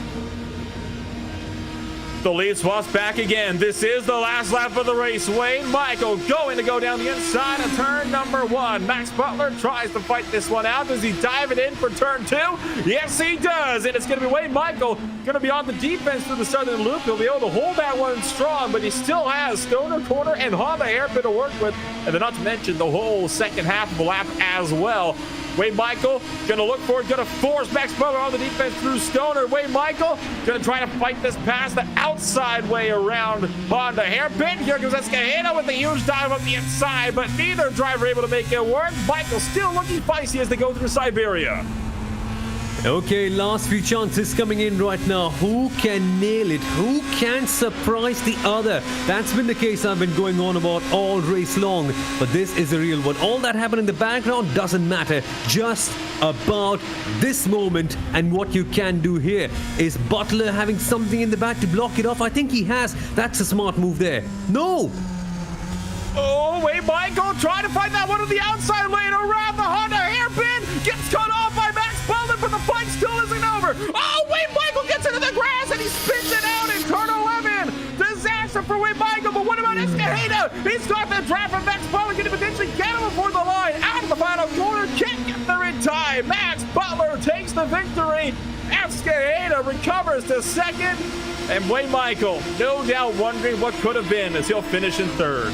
The lead swaps back again. This is the last lap of the race. Wade Michael going to go down the inside of turn number 1. Max Butler tries to fight this one out. Does he dive it in for turn 2? Yes, he does. And it's going to be Wade Michael going to be on the defense through the southern loop. He'll be able to hold that one strong, but he still has Stoner Corner and Honda Hairpin to work with. And then not to mention the whole second half of the lap as well. Wade Michael going to look for it, going to force Max Butler on the defense through Stoner. Wade Michael going to try to fight this pass the outside way around Honda Hairpin. Here comes Escajeda with a huge dive up the inside, but neither driver able to make it work. Michael still looking feisty as they go through Siberia. Okay, last few chances coming in right now. Who can nail it? Who can surprise the other? That's been the case I've been going on about all race long. But this is a real one. All that happened in the background doesn't matter. Just about this moment and what you can do here. Is Butler having something in the back to block it off? I think he has. That's a smart move there. No! Oh, Wade Michael trying to find that one on the outside lane around the Honda Hairpin. Gets cut off by Max Butler, but the fight still isn't over. Oh, Wade Michael gets into the grass and he spins it out in turn 11. Disaster for Wade Michael, but what about Escajeda? He's got the draft from Max Butler, going to potentially get him before the line. Out of the final corner, can't get there in time. Max Butler takes the victory. Escajeda recovers to second. And Wade Michael, no doubt wondering what could have been as he'll finish in third.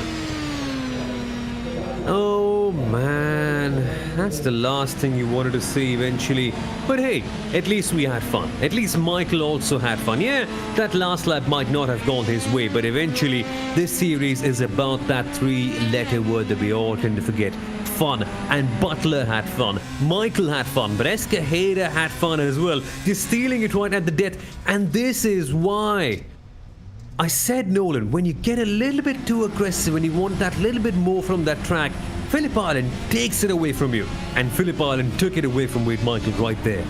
Oh man, that's the last thing you wanted to see eventually. But hey, at least we had fun. At least Michael also had fun. Yeah, that last lap might not have gone his way, but eventually this series is about that 3-letter word that we all tend to forget. Fun. And Butler had fun. Michael had fun, but Escajeda had fun as well. Just stealing it right at the death. And this is why I said, Nolan, when you get a little bit too aggressive, when you want that little bit more from that track, Phillip Island takes it away from you. And Phillip Island took it away from Wade Michael right there.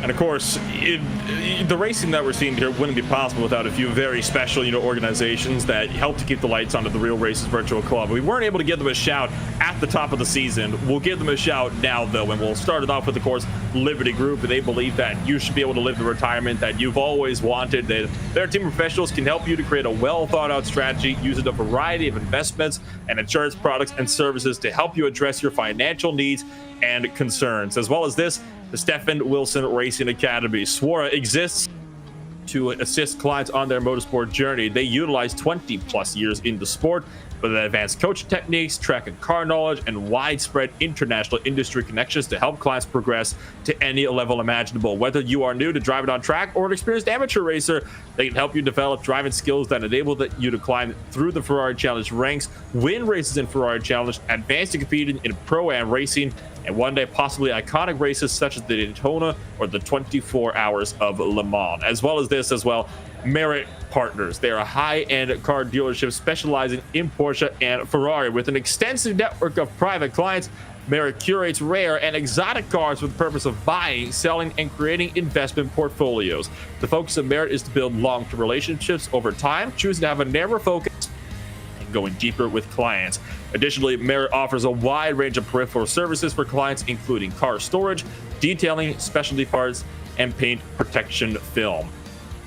And of course, the racing that we're seeing here wouldn't be possible without a few very special, organizations that help to keep the lights on at the Real Races Virtual Club. We weren't able to give them a shout at the top of the season. We'll give them a shout now, though, and we'll start it off with, of course, Liberty Group. They believe that you should be able to live the retirement that you've always wanted. Their team of professionals can help you to create a well-thought-out strategy using a variety of investments and insurance products and services to help you address your financial needs and concerns. As well as this, the Stephen Wilson Racing Academy. SWARA exists to assist clients on their motorsport journey. They utilize 20 plus years in the sport with advanced coaching techniques, track and car knowledge, and widespread international industry connections to help clients progress to any level imaginable. Whether you are new to driving on track or an experienced amateur racer, they can help you develop driving skills that enable you to climb through the Ferrari Challenge ranks, win races in Ferrari Challenge, advance to competing in Pro-Am racing, and one day possibly iconic races such as the Daytona or the 24 Hours of Le Mans. As well as this as well, Merit Partners. They are a high-end car dealership specializing in Porsche and Ferrari. With an extensive network of private clients, Merit curates rare and exotic cars with the purpose of buying, selling, and creating investment portfolios. The focus of Merit is to build long-term relationships over time, choosing to have a narrow focus and going deeper with clients. Additionally, Merit offers a wide range of peripheral services for clients, including car storage, detailing, specialty parts, and paint protection film.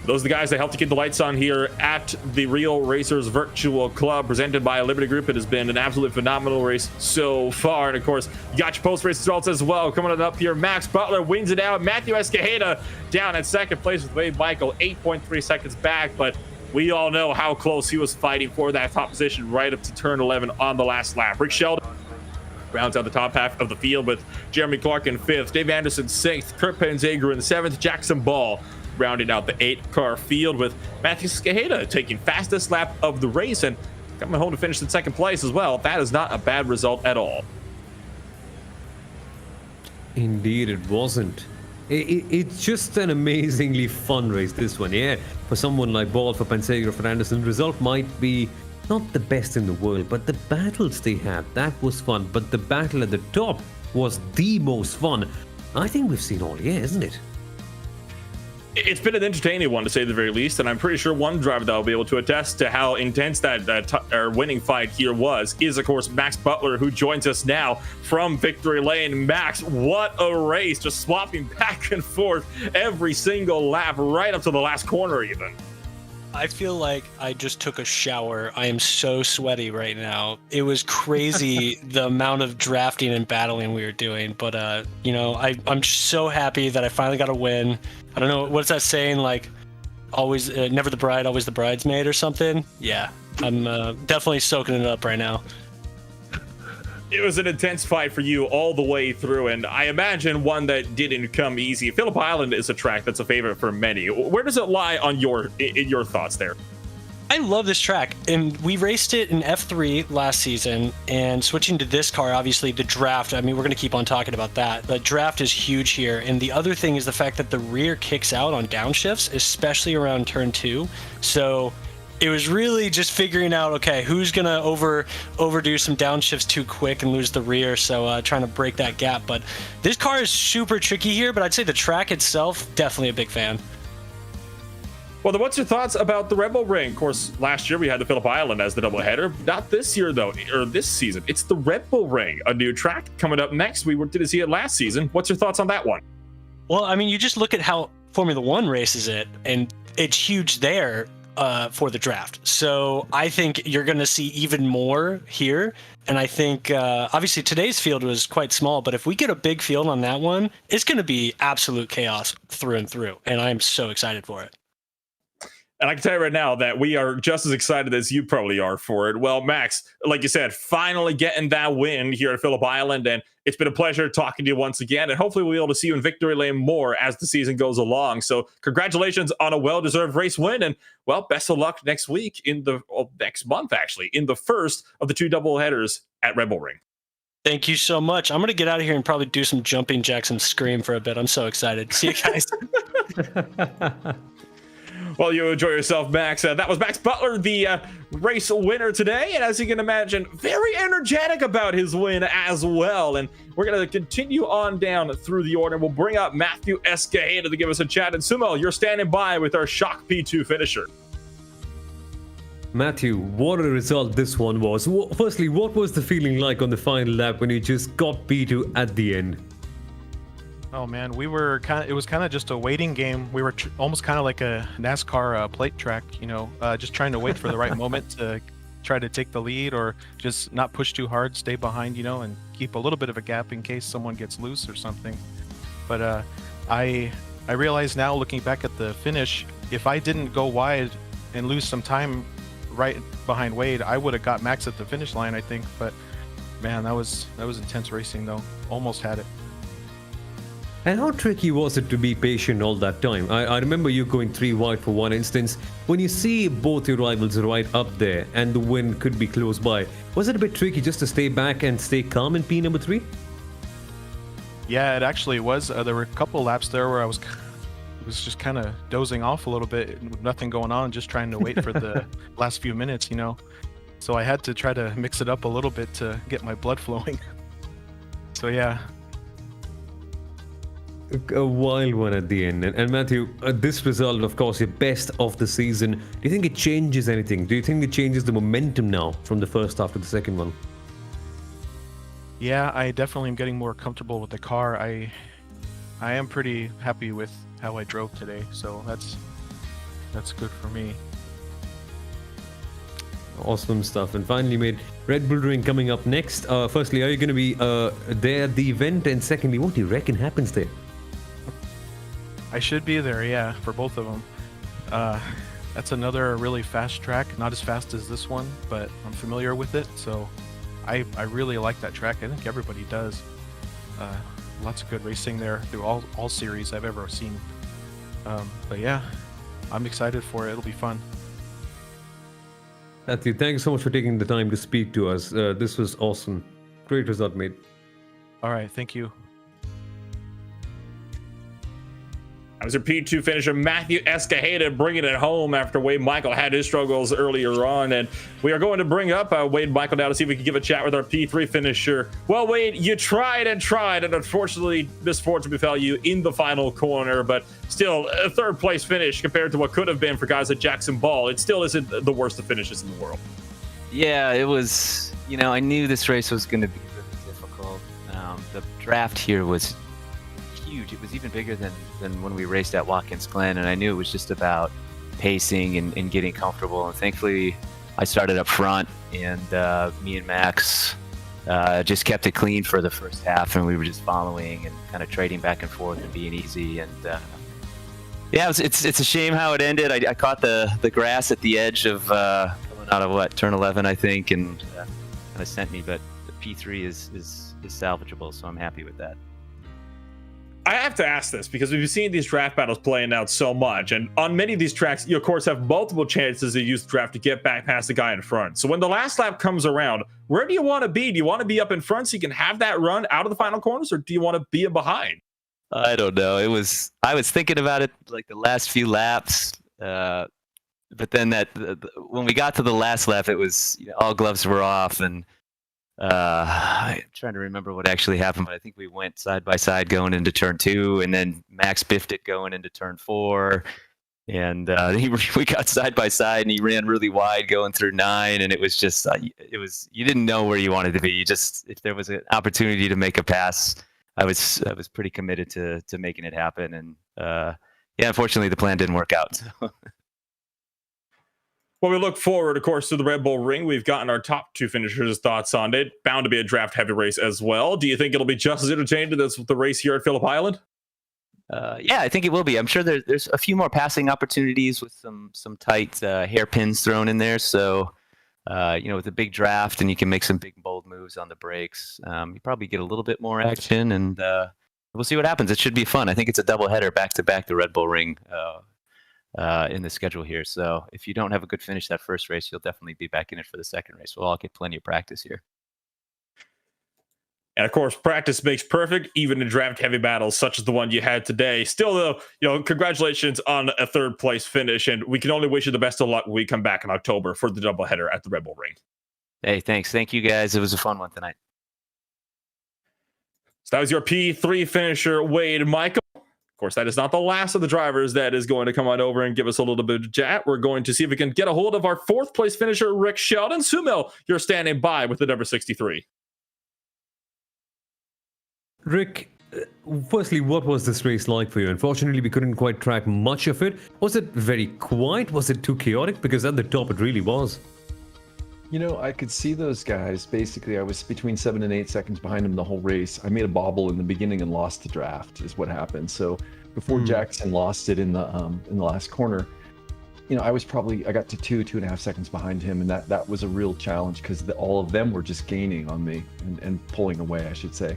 Those are the guys that helped to keep the lights on here at the Real Racers Virtual Club, presented by Liberty Group. It has been an absolute phenomenal race so far. And of course, you got your post-race results as well. Coming on up here, Max Butler wins it out. Matthew Escajeda down at second place with Wade Michael, 8.3 seconds back. But we all know how close he was fighting for that top position right up to turn 11 on the last lap. Rick Sheldon rounds out the top half of the field with Jeremy Clark in 5th, Dave Anderson 6th, Kurt Panzager in 7th, Jackson Ball rounding out the 8-car field with Matthew Escajeda taking fastest lap of the race and coming home to finish in 2nd place as well. That is not a bad result at all. Indeed, it wasn't. It's just an amazingly fun race, this one, yeah. For someone like Ball, for Pansegra, for Anderson, the result might be not the best in the world, but the battles they had, that was fun. But the battle at the top was the most fun I think we've seen all year, isn't it? It's been an entertaining one, to say the very least, and I'm pretty sure one driver that will be able to attest to how intense that winning fight here was is, of course, Max Butler, who joins us now from Victory Lane. Max, what a race, just swapping back and forth every single lap, right up to the last corner even. I feel like I just took a shower. I am so sweaty right now. It was crazy the amount of drafting and battling we were doing. But, you know, I'm so happy that I finally got a win. I don't know, what's that saying? Like, always, never the bride, always the bridesmaid or something? Yeah, I'm definitely soaking it up right now. It was an intense fight for you all the way through, and I imagine one that didn't come easy. Phillip Island is a track that's a favorite for many. Where does it lie on in your thoughts there? I love this track, and we raced it in F3 last season, and switching to this car, obviously the draft, I mean, we're going to keep on talking about that. The draft is huge here, and the other thing is the fact that the rear kicks out on downshifts, especially around turn 2. So it was really just figuring out, okay, who's going to overdo some downshifts too quick and lose the rear, so trying to break that gap. But this car is super tricky here, but I'd say the track itself, definitely a big fan. Well, then what's your thoughts about the Rebel Ring? Of course, last year we had the Phillip Island as the doubleheader. Not this year, though, or this season. It's the Rebel Ring, a new track coming up next. We didn't see it last season. What's your thoughts on that one? Well, I mean, you just look at how Formula One races it, and it's huge there for the draft. So I think you're going to see even more here. And I think, obviously, today's field was quite small, but if we get a big field on that one, it's going to be absolute chaos through and through. And I'm so excited for it. And I can tell you right now that we are just as excited as you probably are for it. Well, Max, like you said, finally getting that win here at Phillip Island. And it's been a pleasure talking to you once again. And hopefully we'll be able to see you in Victory Lane more as the season goes along. So congratulations on a well-deserved race win. And, well, best of luck next week next month, actually, in the first of the 2 doubleheaders at Rebel Ring. Thank you so much. I'm going to get out of here and probably do some jumping jacks and scream for a bit. I'm so excited. See you guys. Well, you enjoy yourself, Max. That was Max Butler, the race winner today. And as you can imagine, very energetic about his win as well. And we're going to continue on down through the order. We'll bring up Matthew Escajeda to give us a chat. And Sumo, you're standing by with our shock P2 finisher. Matthew, what a result this one was. Firstly, what was the feeling like on the final lap when you just got P2 at the end? Oh man, it was kind of just a waiting game. We were almost kind of like a NASCAR plate track, you know, just trying to wait for the right moment to try to take the lead or just not push too hard, stay behind, you know, and keep a little bit of a gap in case someone gets loose or something. But I realize now, looking back at the finish, if I didn't go wide and lose some time right behind Wade, I would have got Max at the finish line, I think. But man, that was intense racing though. Almost had it. And how tricky was it to be patient all that time? I remember you going 3 wide for one instance. When you see both your rivals right up there and the win could be close by, was it a bit tricky just to stay back and stay calm in P number 3? Yeah, it actually was. There were a couple laps there where I was just kind of dozing off a little bit, with nothing going on, just trying to wait for the last few minutes, you know. So I had to try to mix it up a little bit to get my blood flowing. So yeah. A wild one at the end. And Matthew, this result, of course, your best of the season. Do you think it changes anything? Do you think it changes the momentum now from the first half to the second one? Yeah, I definitely am getting more comfortable with the car. I am pretty happy with how I drove today, so that's good for me. Awesome stuff. And finally, mate, Red Bull Ring coming up next. Firstly, are you going to be there at the event? And secondly, what do you reckon happens there? I should be there, yeah, for both of them. That's another really fast track, not as fast as this one, but I'm familiar with it, so I really like that track. I think everybody does. Lots of good racing there through all series I've ever seen. But yeah, I'm excited for it. It'll be fun. Matthew, thanks so much for taking the time to speak to us. This was awesome. Great result, mate. All right, thank you. That was your P2 finisher, Matthew Escajeda, bringing it home after Wade Michael had his struggles earlier on. And we are going to bring up Wade Michael now to see if we can give a chat with our P3 finisher. Well, Wade, you tried, and unfortunately, misfortune befell you in the final corner. But still, a third place finish compared to what could have been for guys like Jackson Ball. It still isn't the worst of finishes in the world. Yeah, it was, I knew this race was going to be really difficult. The draft here was huge. It was even bigger than when we raced at Watkins Glen, and I knew it was just about pacing and getting comfortable. And thankfully, I started up front, and me and Max just kept it clean for the first half, and we were just following and kind of trading back and forth and being easy. And yeah, it's a shame how it ended. I caught the grass at the edge of coming out of turn 11, I think, and kind of sent me. But the P3 is salvageable, so I'm happy with that. I have to ask this because we've seen these draft battles playing out so much, and on many of these tracks, you of course have multiple chances to use the draft to get back past the guy in front. So when the last lap comes around, where do you want to be? Do you want to be up in front so you can have that run out of the final corners, or do you want to be behind? I don't know. I was thinking about it like the last few laps, but then when we got to the last lap, it was all gloves were off, and I'm trying to remember what actually happened, but I think we went side by side going into turn 2, and then Max biffed it going into turn 4, and we got side by side, and he ran really wide going through 9, and it was just you didn't know where you wanted to be. You just, if there was an opportunity to make a pass, I was pretty committed to making it happen, and yeah, unfortunately the plan didn't work out. So. Well, we look forward, of course, to the Red Bull Ring. We've gotten our top 2 finishers' thoughts on it. Bound to be a draft-heavy race as well. Do you think it'll be just as entertaining as the race here at Phillip Island? Yeah, I think it will be. I'm sure there's a few more passing opportunities with some tight hairpins thrown in there. So, with a big draft, and you can make some big, bold moves on the brakes. You probably get a little bit more action, and we'll see what happens. It should be fun. I think it's a doubleheader back-to-back, the Red Bull Ring. In the schedule here. So if you don't have a good finish that first race, you'll definitely be back in it for the second race. We'll all get plenty of practice here. And of course, practice makes perfect, even in draft heavy battles such as the one you had today. Still, though, congratulations on a third place finish, and we can only wish you the best of luck when we come back in October for the doubleheader at the Red Bull Ring. Hey, thanks. Thank you, guys. It was a fun one tonight. So that was your P3 finisher, Wade Michael. Of course, that is not the last of the drivers that is going to come on over and give us a little bit of chat. We're going to see if we can get a hold of our 4th place finisher, Rick Sheldon. Sumo, you're standing by with the number 63. Rick, firstly, what was this race like for you? Unfortunately, we couldn't quite track much of it. Was it very quiet? Was it too chaotic? Because at the top, it really was. I could see those guys. Basically, I was between 7 and 8 seconds behind them the whole race. I made a bobble in the beginning and lost the draft is what happened. So before Jackson lost it in the last corner, I got to 2.5 seconds behind him, and that was a real challenge because all of them were just gaining on me and pulling away, I should say.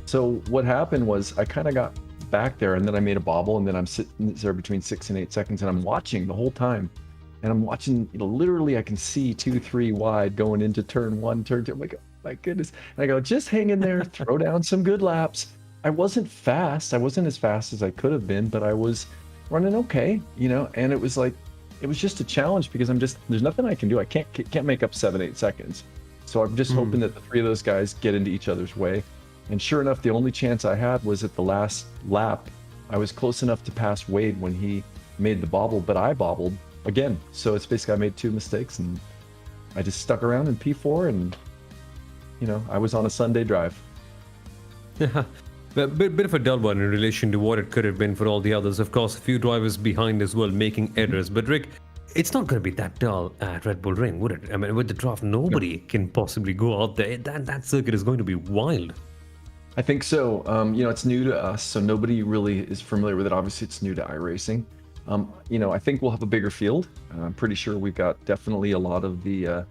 So what happened was I kind of got back there, and then I made a bobble, and then I'm sitting there between 6 and 8 seconds, and I'm watching the whole time. And I'm watching, literally I can see 2-3 wide going into turn 1, turn 2. I'm like, oh my goodness. And I go, just hang in there, throw down some good laps. I wasn't fast. I wasn't as fast as I could have been, but I was running okay, and it was just a challenge because there's nothing I can do. I can't make up 7-8 seconds. So I'm just hoping that the 3 of those guys get into each other's way. And sure enough, the only chance I had was at the last lap. I was close enough to pass Wade when he made the bobble, but I bobbled again. So it's basically I made 2 mistakes, and I just stuck around in P4, and I was on a Sunday drive. A bit of a dull one in relation to what it could have been for all the others. Of course, a few drivers behind as well making errors. But Rick, it's not going to be that dull at Red Bull Ring, would it? I mean, with the draft, nobody can possibly go out there. That circuit is going to be wild. I think so. It's new to us, so nobody really is familiar with it. Obviously, it's new to iRacing. I think we'll have a bigger field. I'm pretty sure we've got definitely a lot of the,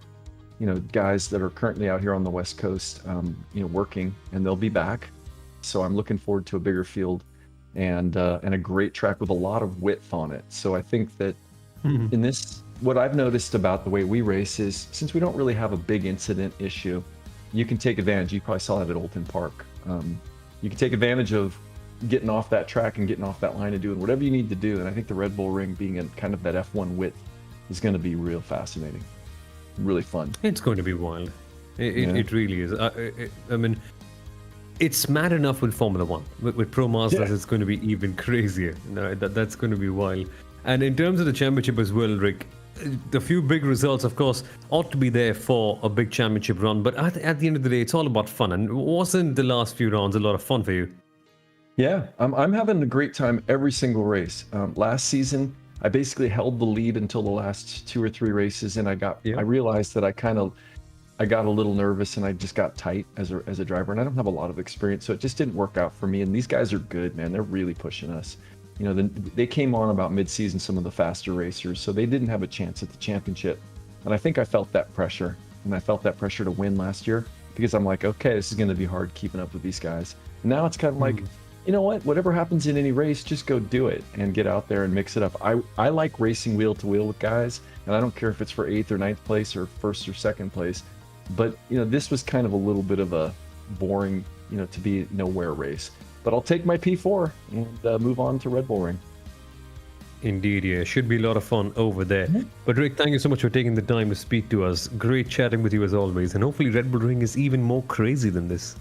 guys that are currently out here on the West Coast, working, and they'll be back. So I'm looking forward to a bigger field and a great track with a lot of width on it. So I think that in this, what I've noticed about the way we race is, since we don't really have a big incident issue, you can take advantage. You probably saw that at Oulton Park. You can take advantage of getting off that track and getting off that line and doing whatever you need to do. And I think the Red Bull Ring being in kind of that F1 width is going to be real fascinating, really fun. It's going to be wild. It really is. I mean, it's mad enough with Formula One. With Pro Mazda, it's going to be even crazier. No, that's going to be wild. And in terms of the championship as well, Rick, the few big results, of course, ought to be there for a big championship run. But at the end of the day, it's all about fun. And wasn't the last few rounds a lot of fun for you? Yeah, I'm having a great time every single race. Last season, I basically held the lead until the last 2 or 3 races, and I realized that I got a little nervous and I just got tight as a driver, and I don't have a lot of experience, so it just didn't work out for me. And these guys are good, man. They're really pushing us. They came on about mid-season, some of the faster racers, so they didn't have a chance at the championship. And I think I felt that pressure, and I felt that pressure to win last year, because I'm like, okay, this is going to be hard keeping up with these guys. And now it's kind of like, you know what? Whatever happens in any race, just go do it and get out there and mix it up. I like racing wheel to wheel with guys, and I don't care if it's for 8th or 9th place or 1st or 2nd place. But this was kind of a little bit of a boring, to be nowhere race. But I'll take my P4 and move on to Red Bull Ring. Indeed, yeah. Should be a lot of fun over there. But Rick, thank you so much for taking the time to speak to us. Great chatting with you as always. And hopefully Red Bull Ring is even more crazy than this.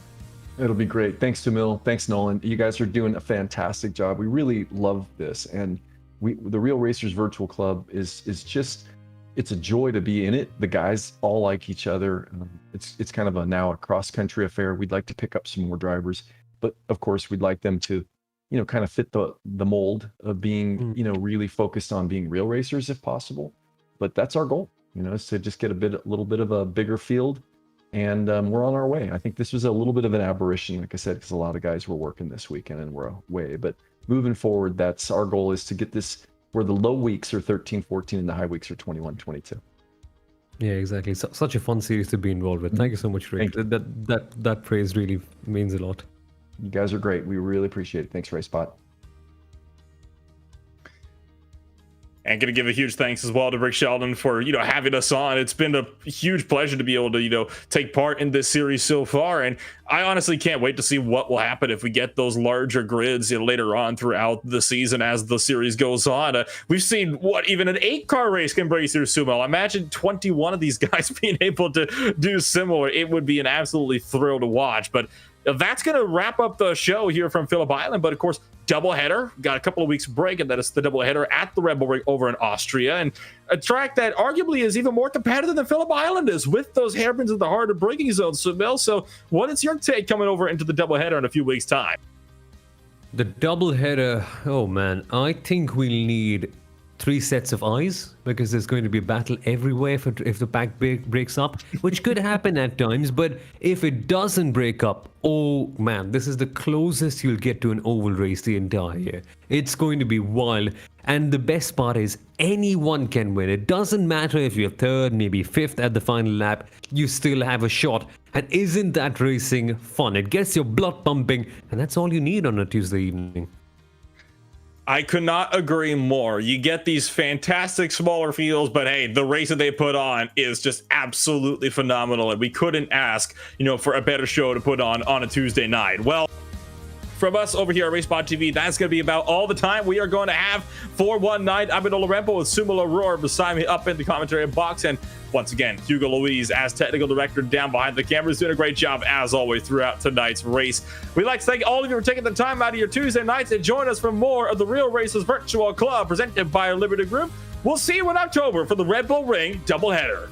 It'll be great. Thanks, Jamil. Thanks, Nolan. You guys are doing a fantastic job. We really love this. And the Real Racers Virtual Club is just, it's a joy to be in it. The guys all like each other. It's kind of now a cross-country affair. We'd like to pick up some more drivers. But of course, we'd like them to, kind of fit the mold of being, really focused on being real racers if possible. But that's our goal, is to just get a little bit of a bigger field, and we're on our way. I think this was a little bit of an aberration, like I said, because a lot of guys were working this weekend and we're away. But moving forward, that's our goal, is to get this where the low weeks are 13, 14, and the high weeks are 21, 22. Yeah, exactly. Such a fun series to be involved with. Thank you so much, Rick. That praise really means a lot. You guys are great. We really appreciate it. Thanks, RaceSpot. And going to give a huge thanks as well to Rick Sheldon for, having us on. It's been a huge pleasure to be able to, take part in this series so far. And I honestly can't wait to see what will happen if we get those larger grids later on throughout the season as the series goes on. We've seen what even an 8-car race can bring through sumo. Imagine 21 of these guys being able to do similar. It would be an absolutely thrill to watch. But that's going to wrap up the show here from Phillip Island. But of course, doubleheader, got a couple of weeks break, and that is the doubleheader at the Red Bull Ring over in Austria, and a track that arguably is even more competitive than Phillip Island is, with those hairpins at the heart of braking zones. So what is your take coming over into the doubleheader in a few weeks' time? The doubleheader, oh man, I think we'll need 3 sets of eyes, because there's going to be a battle everywhere if the pack breaks up, which could happen at times. But if it doesn't break up, oh man, this is the closest you'll get to an oval race the entire year. It's going to be wild. And the best part is, anyone can win. It doesn't matter if you're 3rd, maybe 5th at the final lap, you still have a shot. And isn't that racing fun? It gets your blood pumping, and that's all you need on a Tuesday evening. I could not agree more. You get these fantastic smaller fields, but hey, the race that they put on is just absolutely phenomenal, and we couldn't ask, for a better show to put on a Tuesday night. Well, from us over here at RaceSpotTV, that's going to be about all the time we are going to have for one night. I'm Enola Rempo with Sumo Aurora beside me up in the commentary box, and once again, Hugo Louise as technical director down behind the cameras, doing a great job as always throughout tonight's race. We'd like to thank all of you for taking the time out of your Tuesday nights and join us for more of the Real Racers Virtual Club presented by our Liberty Group. We'll see you in October for the Red Bull Ring doubleheader.